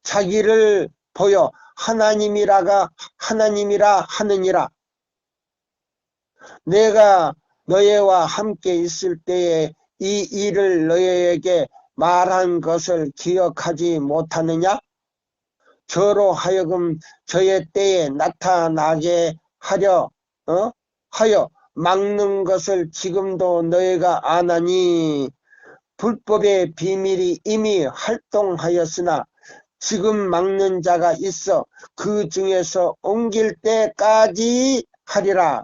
자기를 보여 하나님이라 하느니라. 내가 너희와 함께 있을 때에 이 일을 너희에게 말한 것을 기억하지 못하느냐? 저로 하여금 저의 때에 나타나게 하여 막는 것을 지금도 너희가 아나니 불법의 비밀이 이미 활동하였으나 지금 막는 자가 있어 그 중에서 옮길 때까지 하리라.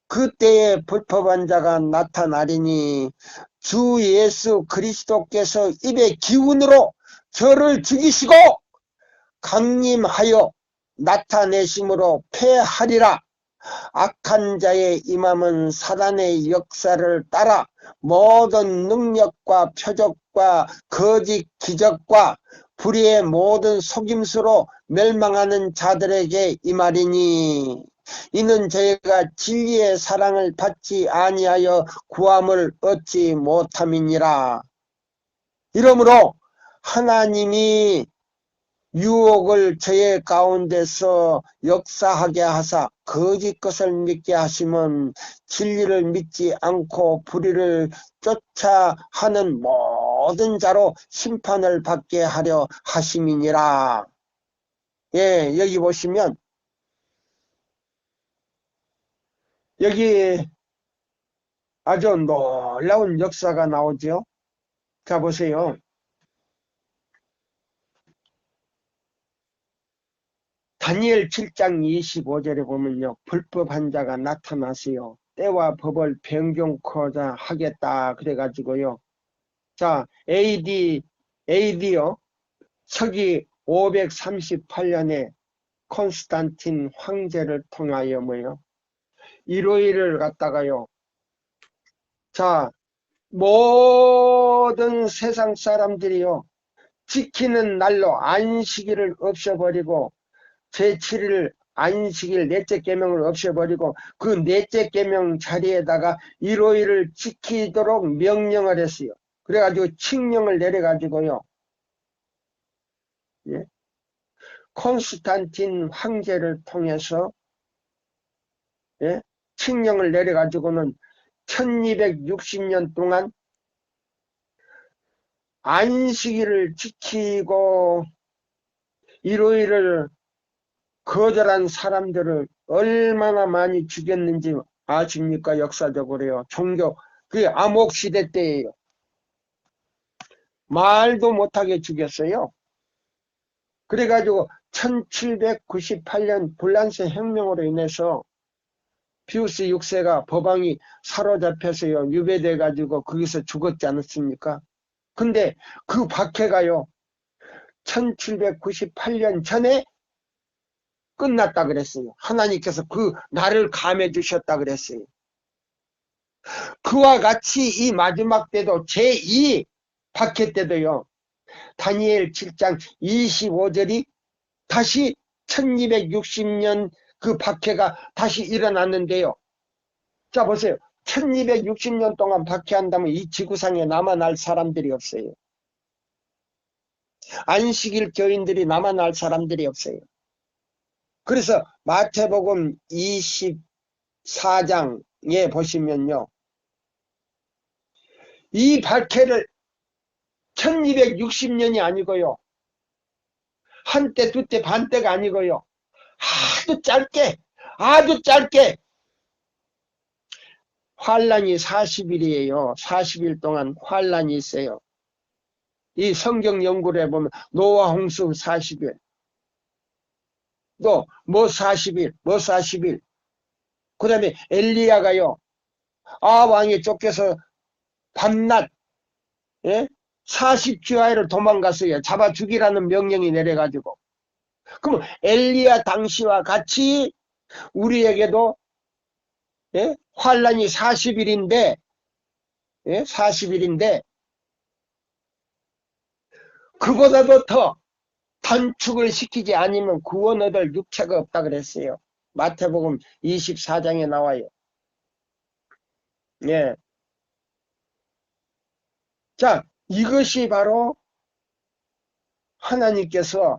그때에 불법한 자가 나타나리니 주 예수 그리스도께서 입의 기운으로 저를 죽이시고 강림하여 나타내심으로 패하리라. 악한 자의 임함은 사단의 역사를 따라 모든 능력과 표적과 거짓 기적과 불의의 모든 속임수로 멸망하는 자들에게 임하리니 이는 저희가 진리의 사랑을 받지 아니하여 구함을 얻지 못함이니라. 이러므로 하나님이 유혹을 저의 가운데서 역사하게 하사 거짓 것을 믿게 하시면 진리를 믿지 않고 불의를 쫓아 하는 모든 자로 심판을 받게 하려 하심이니라. 예, 여기 보시면 여기 아주 놀라운 역사가 나오죠. 자, 보세요. 다니엘 7장 25절에 보면요. 불법한 자가 나타나세요. 때와 법을 변경코자 하겠다. 그래가지고요. 자, AD요. 서기 538년에 콘스탄틴 황제를 통하여 뭐요? 일요일을 갖다가요. 자, 모든 세상 사람들이요. 지키는 날로 안식일을 없애버리고 제7일 안식일 넷째 계명을 없애버리고 그 넷째 계명 자리에다가 일요일을 지키도록 명령을 했어요. 그래가지고 칙령을 내려가지고요. 예? 콘스탄틴 황제를 통해서 예? 칙령을 내려가지고는 1260년 동안 안식일을 지키고 일요일을 거절한 사람들을 얼마나 많이 죽였는지 아십니까? 역사적으로요. 종교, 그게 암흑시대 때예요. 말도 못하게 죽였어요. 그래가지고 1798년 불란서 혁명으로 인해서 피우스 6세가 법왕이 사로잡혀서요. 유배돼가지고 거기서 죽었지 않았습니까? 근데 그 박해가요. 1798년 전에 끝났다 그랬어요. 하나님께서 그 날을 감해 주셨다 그랬어요. 그와 같이 이 마지막 때도 제2 박해 때도요. 다니엘 7장 25절이 다시 1260년 그 박해가 다시 일어났는데요. 자 보세요. 1260년 동안 박해한다면 이 지구상에 남아날 사람들이 없어요. 안식일 교인들이 남아날 사람들이 없어요. 그래서 마태복음 24장에 보시면요. 이 박해를 1260년이 아니고요. 한때, 두때, 반때가 아니고요. 아주 짧게 환란이 40일이에요. 40일 동안 환란이 있어요. 이 성경 연구를 해보면 노아 홍수 40일, 또 뭐 40일, 뭐 40일. 그 다음에 엘리야가요. 왕이 쫓겨서 밤낮 40주야를 도망갔어요. 잡아 죽이라는 명령이 내려가지고. 그럼 엘리야 당시와 같이 우리에게도 환란이 40일인데 40일인데 그보다도 더 단축을 시키지 않으면 구원 얻을 육체가 없다 그랬어요. 마태복음 24장에 나와요. 예. 자, 이것이 바로 하나님께서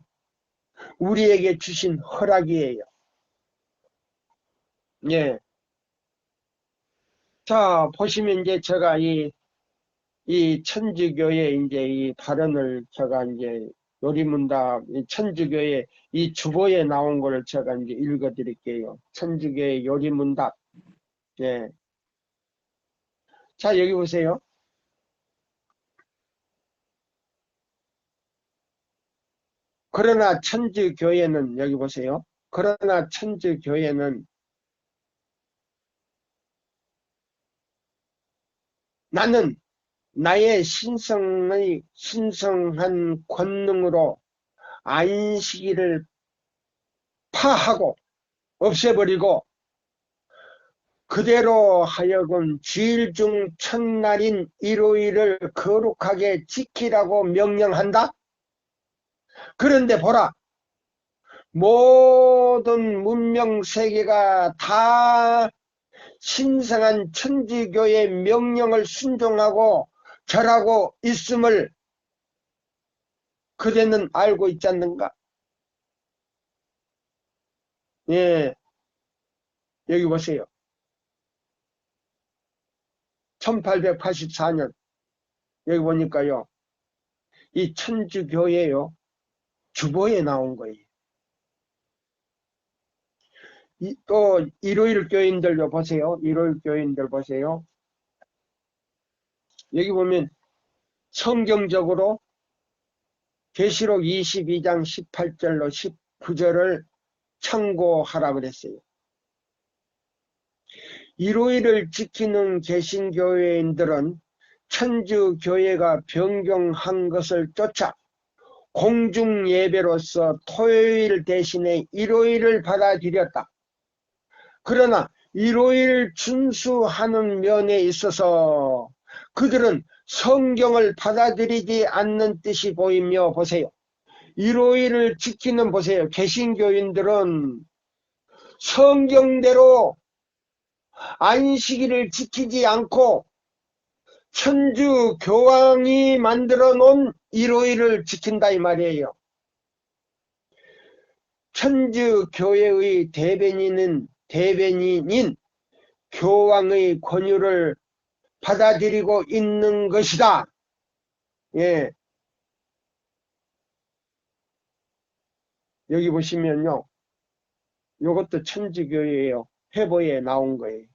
우리에게 주신 허락이에요. 예. 자, 보시면 이제 제가 이 천주교의 이제 이 발언을 제가 이제 요리문답 천주교의 이 주보에 나온 거를 제가 이제 읽어 드릴게요. 천주교의 요리문답. 예. 자, 여기 보세요. 그러나 천주교회는 여기 보세요. 그러나 천주교회는 나는 나의 신성한 권능으로 안식일을 파하고 없애버리고 그대로 하여금 주일 중 첫날인 일요일을 거룩하게 지키라고 명령한다. 그런데 보라, 모든 문명 세계가 다 신성한 천주교의 명령을 순종하고 절하고 있음을 그대는 알고 있지 않는가? 예, 여기 보세요. 1884년 여기 보니까요. 이 천주교회요. 주보에 나온 거예요. 또 일요일 교인들도 보세요. 일요일 교인들 보세요. 여기 보면 성경적으로 계시록 22장 18절로 19절을 참고하라 그랬어요. 일요일을 지키는 개신교회인들은 천주교회가 변경한 것을 쫓아 공중예배로서 토요일 대신에 일요일을 받아들였다. 그러나 일요일 준수하는 면에 있어서 그들은 성경을 받아들이지 않는 뜻이 보이며 보세요. 일요일을 지키는 보세요. 개신교인들은 성경대로 안식일을 지키지 않고 천주 교황이 만들어 놓은 일요일을 지킨다 이 말이에요. 천주 교회의 대변인인 교황의 권유를 받아들이고 있는 것이다. 예. 여기 보시면요. 이것도 천주교회예요. 회보에 나온 거예요.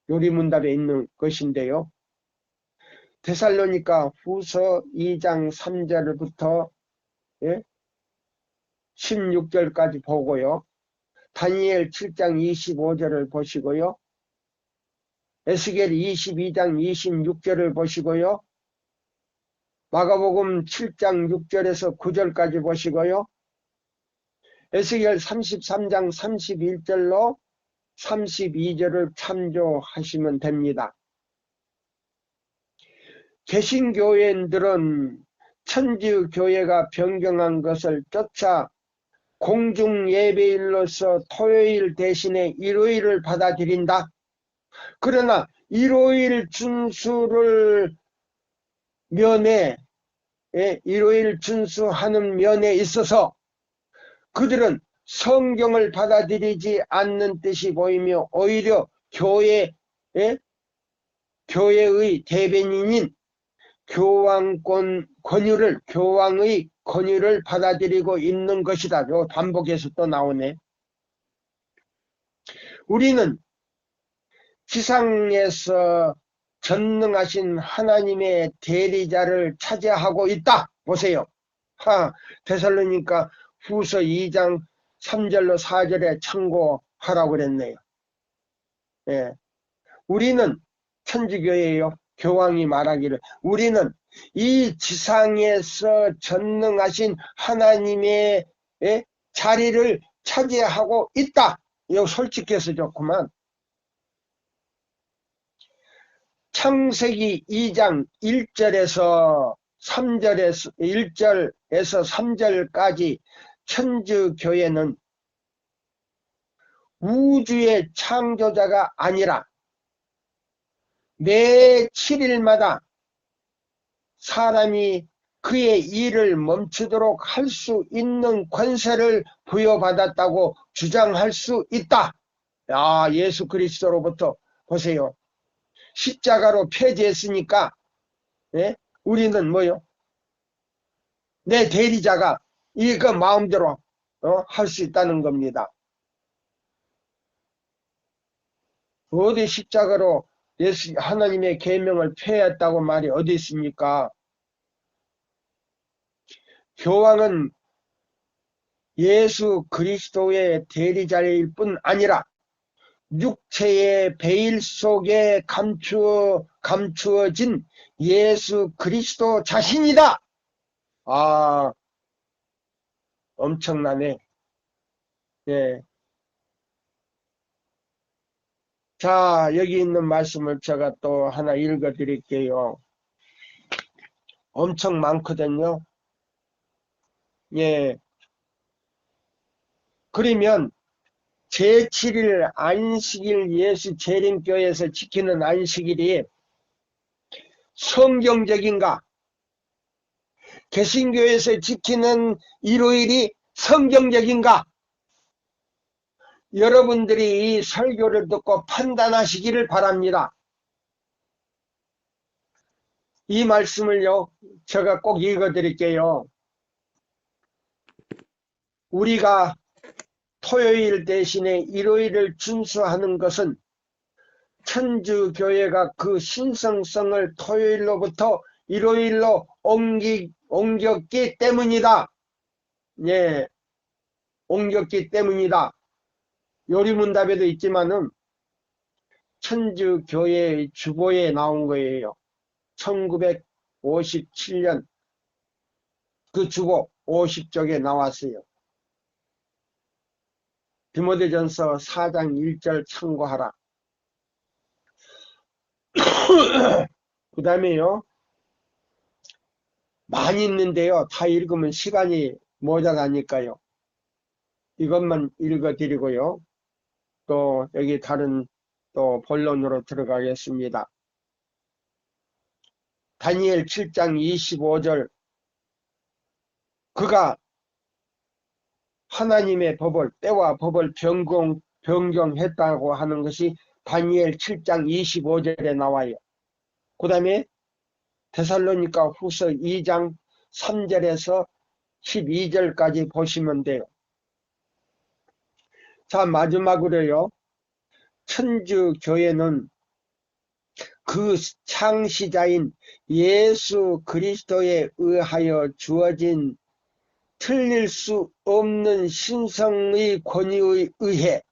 요리문답에 있는 것인데요. 데살로니가 후서 2장 3절부터 16절까지 보고요. 다니엘 7장 25절을 보시고요. 에스겔 22장 26절을 보시고요. 마가복음 7장 6절에서 9절까지 보시고요. 에스겔 33장 31절로 32절을 참조하시면 됩니다. 개신교회인들은 천주교회가 변경한 것을 쫓아 공중예배일로서 토요일 대신에 일요일을 받아들인다. 그러나 일요일 준수를 일요일 준수하는 면에 있어서 그들은 성경을 받아들이지 않는 뜻이 보이며 오히려 교회의 대변인인 교황의 권유를 받아들이고 있는 것이다. 요 반복해서 또 나오네. 우리는 지상에서 전능하신 하나님의 대리자를 차지하고 있다. 보세요. 데살로니가 후서 2장 3절로 4절에 참고하라고 그랬네요. 예. 우리는 천주교회예요. 교황이 말하기를 우리는 이 지상에서 전능하신 하나님의 자리를 차지하고 있다. 이거 솔직해서 좋구만. 창세기 2장 1절에서 3절까지 천주교회는 우주의 창조자가 아니라 매 7일마다 사람이 그의 일을 멈추도록 할 수 있는 권세를 부여받았다고 주장할 수 있다. 예수 그리스도로부터 보세요. 십자가로 폐지했으니까 우리는 뭐요? 내 대리자가 이거 마음대로 할 수 있다는 겁니다. 어디 십자가로 예수 하나님의 계명을 폐했다고 말이 어디 있습니까? 교황은 예수 그리스도의 대리자일 뿐 아니라 육체의 베일 속에 감추어진 예수 그리스도 자신이다. 엄청나네. 예. 자, 여기 있는 말씀을 제가 또 하나 읽어 드릴게요. 엄청 많거든요. 예. 그러면 제7일 안식일 예수 재림교회에서 지키는 안식일이 성경적인가? 개신교에서 지키는 일요일이 성경적인가? 여러분들이 이 설교를 듣고 판단하시기를 바랍니다. 이 말씀을요, 제가 꼭 읽어 드릴게요. 우리가 토요일 대신에 일요일을 준수하는 것은 천주교회가 그 신성성을 토요일로부터 일요일로 옮겼기 때문이다. 예. 옮겼기 때문이다. 요리문답에도 있지만은 천주교회의 주보에 나온 거예요. 1957년 그 주보 50쪽에 나왔어요. 디모데전서 4장 1절 참고하라. 그 다음에요. 많이 있는데요. 다 읽으면 시간이 모자라니까요. 이것만 읽어드리고요. 또 여기 다른 또 본론으로 들어가겠습니다. 다니엘 7장 25절 그가 하나님의 법을 때와 법을 변경했다고 하는 것이 다니엘 7장 25절에 나와요. 그 다음에 데살로니가 후서 2장 3절에서 12절까지 보시면 돼요. 자, 마지막으로요. 천주교회는 그 창시자인 예수 그리스도에 의하여 주어진 틀릴 수 없는 신성의 권위에 의해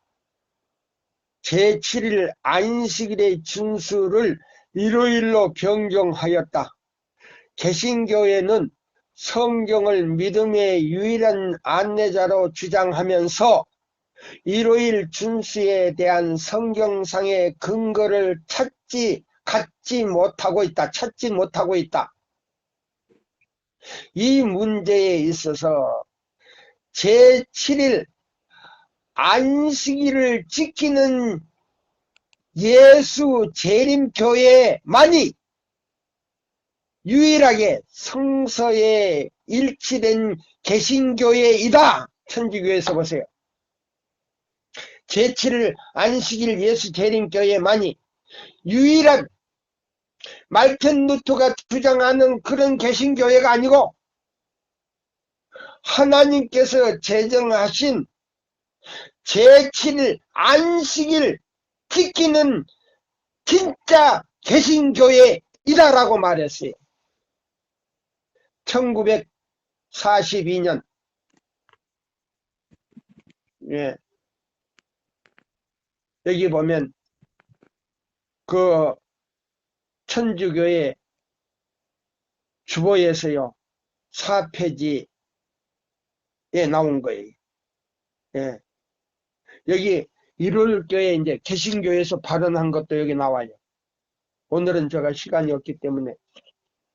제7일 안식일의 준수를 일요일로 변경하였다. 개신교회는 성경을 믿음의 유일한 안내자로 주장하면서 일요일 준수에 대한 성경상의 근거를 찾지 못하고 있다. 이 문제에 있어서 제7일 안식일을 지키는 예수 재림교회만이 유일하게 성서에 일치된 개신교회이다. 천주교에서 보세요. 제7일 안식일 예수 재림교회만이 유일한 말틴 루터가 주장하는 그런 개신교회가 아니고 하나님께서 제정하신 제7일 안식일 지키는 진짜 개신교회이다라고 말했어요. 1942년 예. 여기 보면 그 천주교의 주보에서요 4페이지에 나온 거예요. 예. 여기 일요일교회 이제 개신교에서 발언한 것도 여기 나와요. 오늘은 제가 시간이 없기 때문에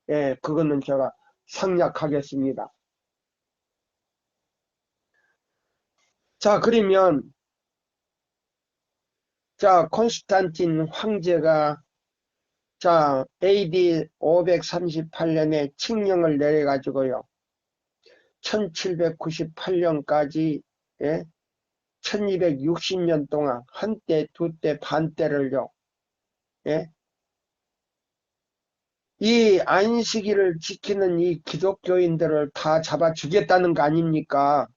예, 그거는 제가 생략하겠습니다. 자, 그러면 자, 콘스탄틴 황제가 자, AD 538년에 칙령을 내려가지고요. 1798년까지 예? 1260년 동안 한때, 두때, 반때를요. 예? 이 안식일을 지키는 이 기독교인들을 다 잡아주겠다는 거 아닙니까?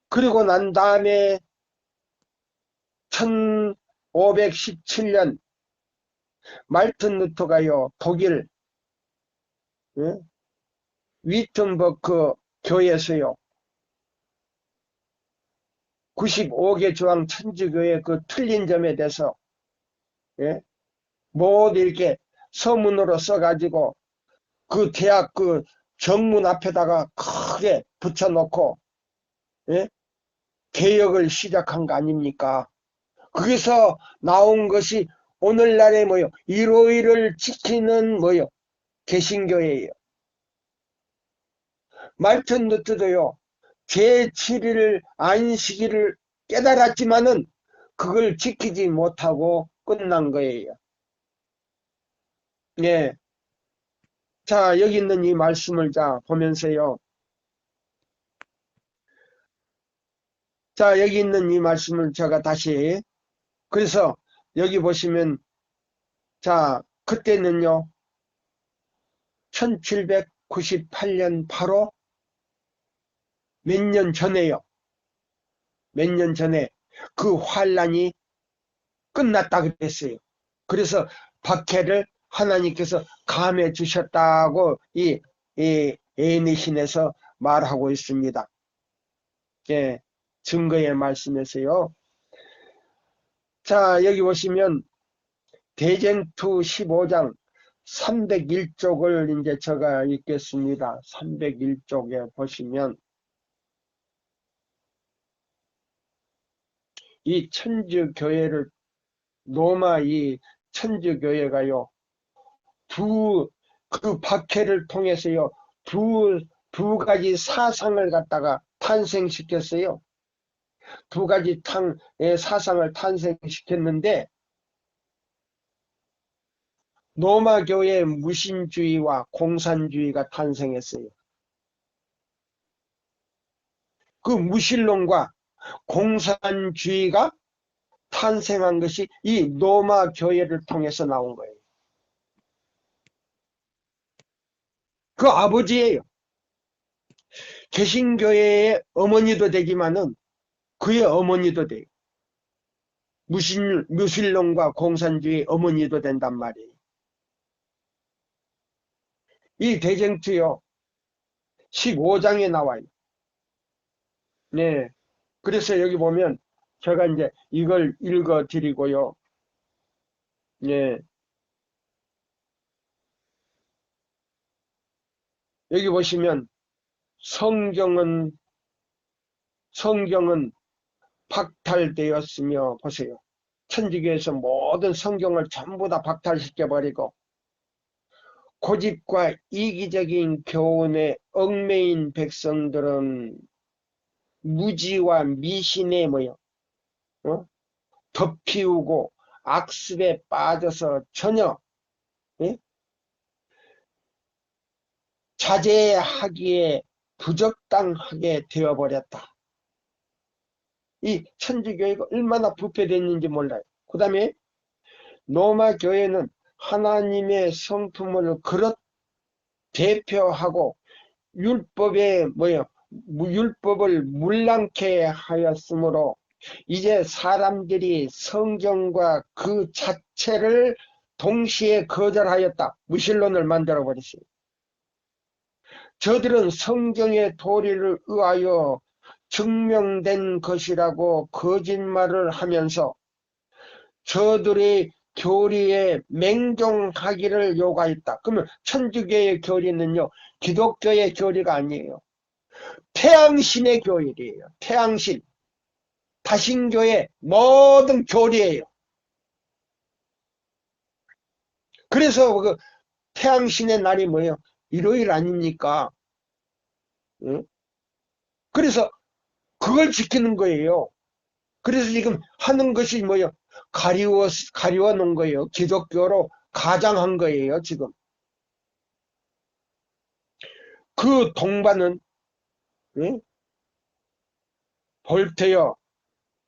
그리고 난 다음에 1517년 말틴 루터가요 독일 예? 위튼버크 교회에서요 95개 조항 천주교의 그 틀린 점에 대해서 예? 모두 이렇게 서문으로 써가지고 그 대학 그 정문 앞에다가 크게 붙여놓고 예? 개혁을 시작한 거 아닙니까? 거기서 나온 것이 오늘날의 뭐요? 일요일을 지키는 뭐요? 개신교회예요. 말틴 루터도요. 제7일 안식일을 깨달았지만은 그걸 지키지 못하고 끝난 거예요. 예. 자, 여기 있는 이 말씀을 자 보면서요. 자, 여기 있는 이 말씀을 제가 다시 그래서 여기 보시면 자, 그때는요. 1798년 바로 몇 년 전에요. 몇 년 전에 그 환란이 끝났다 그랬어요. 그래서 박해를 하나님께서 감해 주셨다고 이 애니신에서 말하고 있습니다. 예, 증거의 말씀에서요. 자, 여기 보시면 대쟁투 15장 301쪽을 이제 제가 읽겠습니다. 301쪽에 보시면 이 천주교회를 로마 이 천주교회가요 그 박해를 통해서요 두 가지 사상을 갖다가 탄생시켰어요. 두 가지 사상을 탄생시켰는데 로마 교회의 무신주의와 공산주의가 탄생했어요. 그 무신론과 공산주의가 탄생한 것이 이 로마 교회를 통해서 나온 거예요. 그 아버지예요. 개신교회의 어머니도 되지만은 그의 어머니도 돼요. 무신론과 공산주의 어머니도 된단 말이에요. 이 대쟁투요 15장에 나와요. 네. 그래서 여기 보면 제가 이제 이걸 읽어 드리고요. 네. 여기 보시면 성경은 박탈되었으며 보세요. 천주교에서 모든 성경을 전부 다 박탈시켜버리고 고집과 이기적인 교훈에 얽매인 백성들은 무지와 미신에 덮이우고 악습에 빠져서 전혀 자제하기에 부적당하게 되어버렸다. 이 천주교회가 얼마나 부패됐는지 몰라요. 그 다음에 로마 교회는 하나님의 성품을 그릇 대표하고 율법을 문랑케 하였으므로 이제 사람들이 성경과 그 자체를 동시에 거절하였다. 무신론을 만들어 버렸어요. 저들은 성경의 도리를 의하여 증명된 것이라고 거짓말을 하면서 저들의 교리에 맹종하기를 요구했다. 그러면 천주교의 교리는요 기독교의 교리가 아니에요. 태양신의 교리예요. 태양신 다신교의 모든 교리예요. 그래서 그 태양신의 날이 뭐예요? 일요일 아닙니까? 응? 그래서 그걸 지키는 거예요. 그래서 지금 하는 것이 뭐예요? 가리워 놓은 거예요. 기독교로 가장한 거예요, 지금. 그 동반은, 응?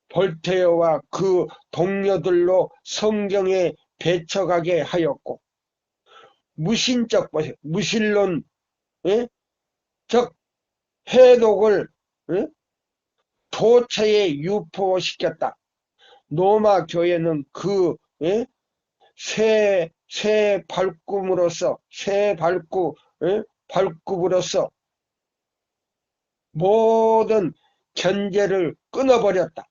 볼테어와 그 동료들로 성경에 배척하게 하였고, 무신적, 무신론, 응? 즉, 해독을, 응? 도처에 유포시켰다. 로마 교회는 그 새 발굽으로서 발굽으로서 모든 견제를 끊어버렸다.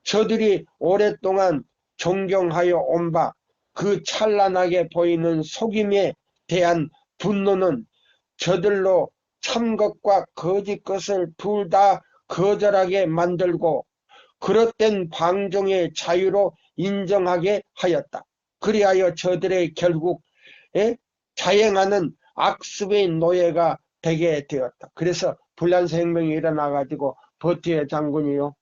저들이 오랫동안 존경하여 온 바 그 찬란하게 보이는 속임에 대한 분노는 저들로 참것과 거짓 것을 둘 다 거절하게 만들고 그릇된 방종의 자유로 인정하게 하였다. 그리하여 저들의 결국 자행하는 악습의 노예가 되게 되었다. 그래서 불란서 혁명이 일어나가지고 버티의 장군이요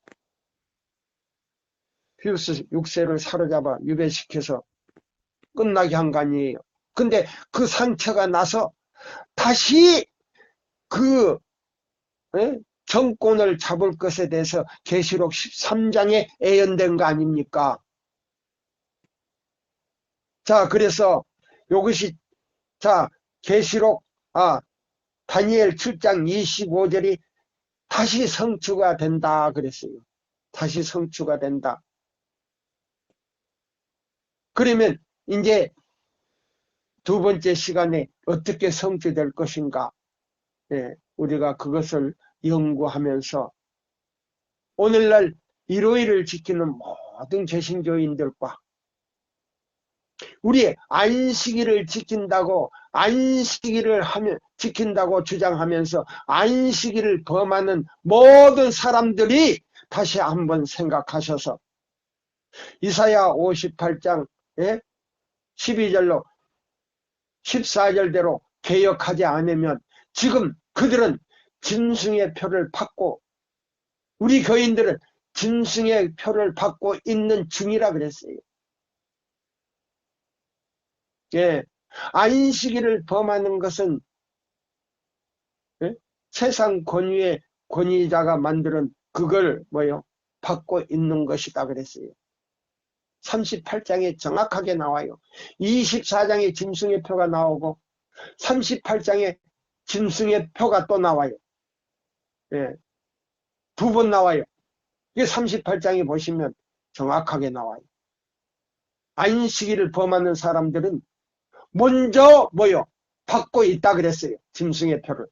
피우스 6세를 사로잡아 유배시켜서 끝나게 한 거 아니에요. 근데 그 상처가 나서 다시 그 정권을 잡을 것에 대해서 계시록 13장에 예언된 거 아닙니까? 자, 그래서 이것이 자 계시록 다니엘 7장 25절이 다시 성취가 된다 그랬어요. 다시 성취가 된다. 그러면 이제 두 번째 시간에 어떻게 성취될 것인가? 예. 우리가 그것을 연구하면서 오늘날 일요일을 지키는 모든 개신교인들과 우리 안식일을 지킨다고 주장하면서 안식일을 범하는 모든 사람들이 다시 한번 생각하셔서 이사야 58장 12절로 14절대로 개혁하지 않으면 지금 그들은 짐승의 표를 받고 우리 교인들은 짐승의 표를 받고 있는 중이라 그랬어요. 예, 안식일을 범하는 것은 세상 권위의 권위자가 만드는 그걸 받고 있는 것이다 그랬어요. 38장에 정확하게 나와요. 24장에 짐승의 표가 나오고 38장에 짐승의 표가 또 나와요. 예, 두 번 나와요. 이게 38장에 보시면 정확하게 나와요. 안식일을 범하는 사람들은 먼저 받고 있다 그랬어요. 짐승의 표를.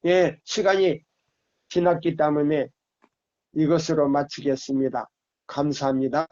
예, 시간이 지났기 때문에 이것으로 마치겠습니다. 감사합니다.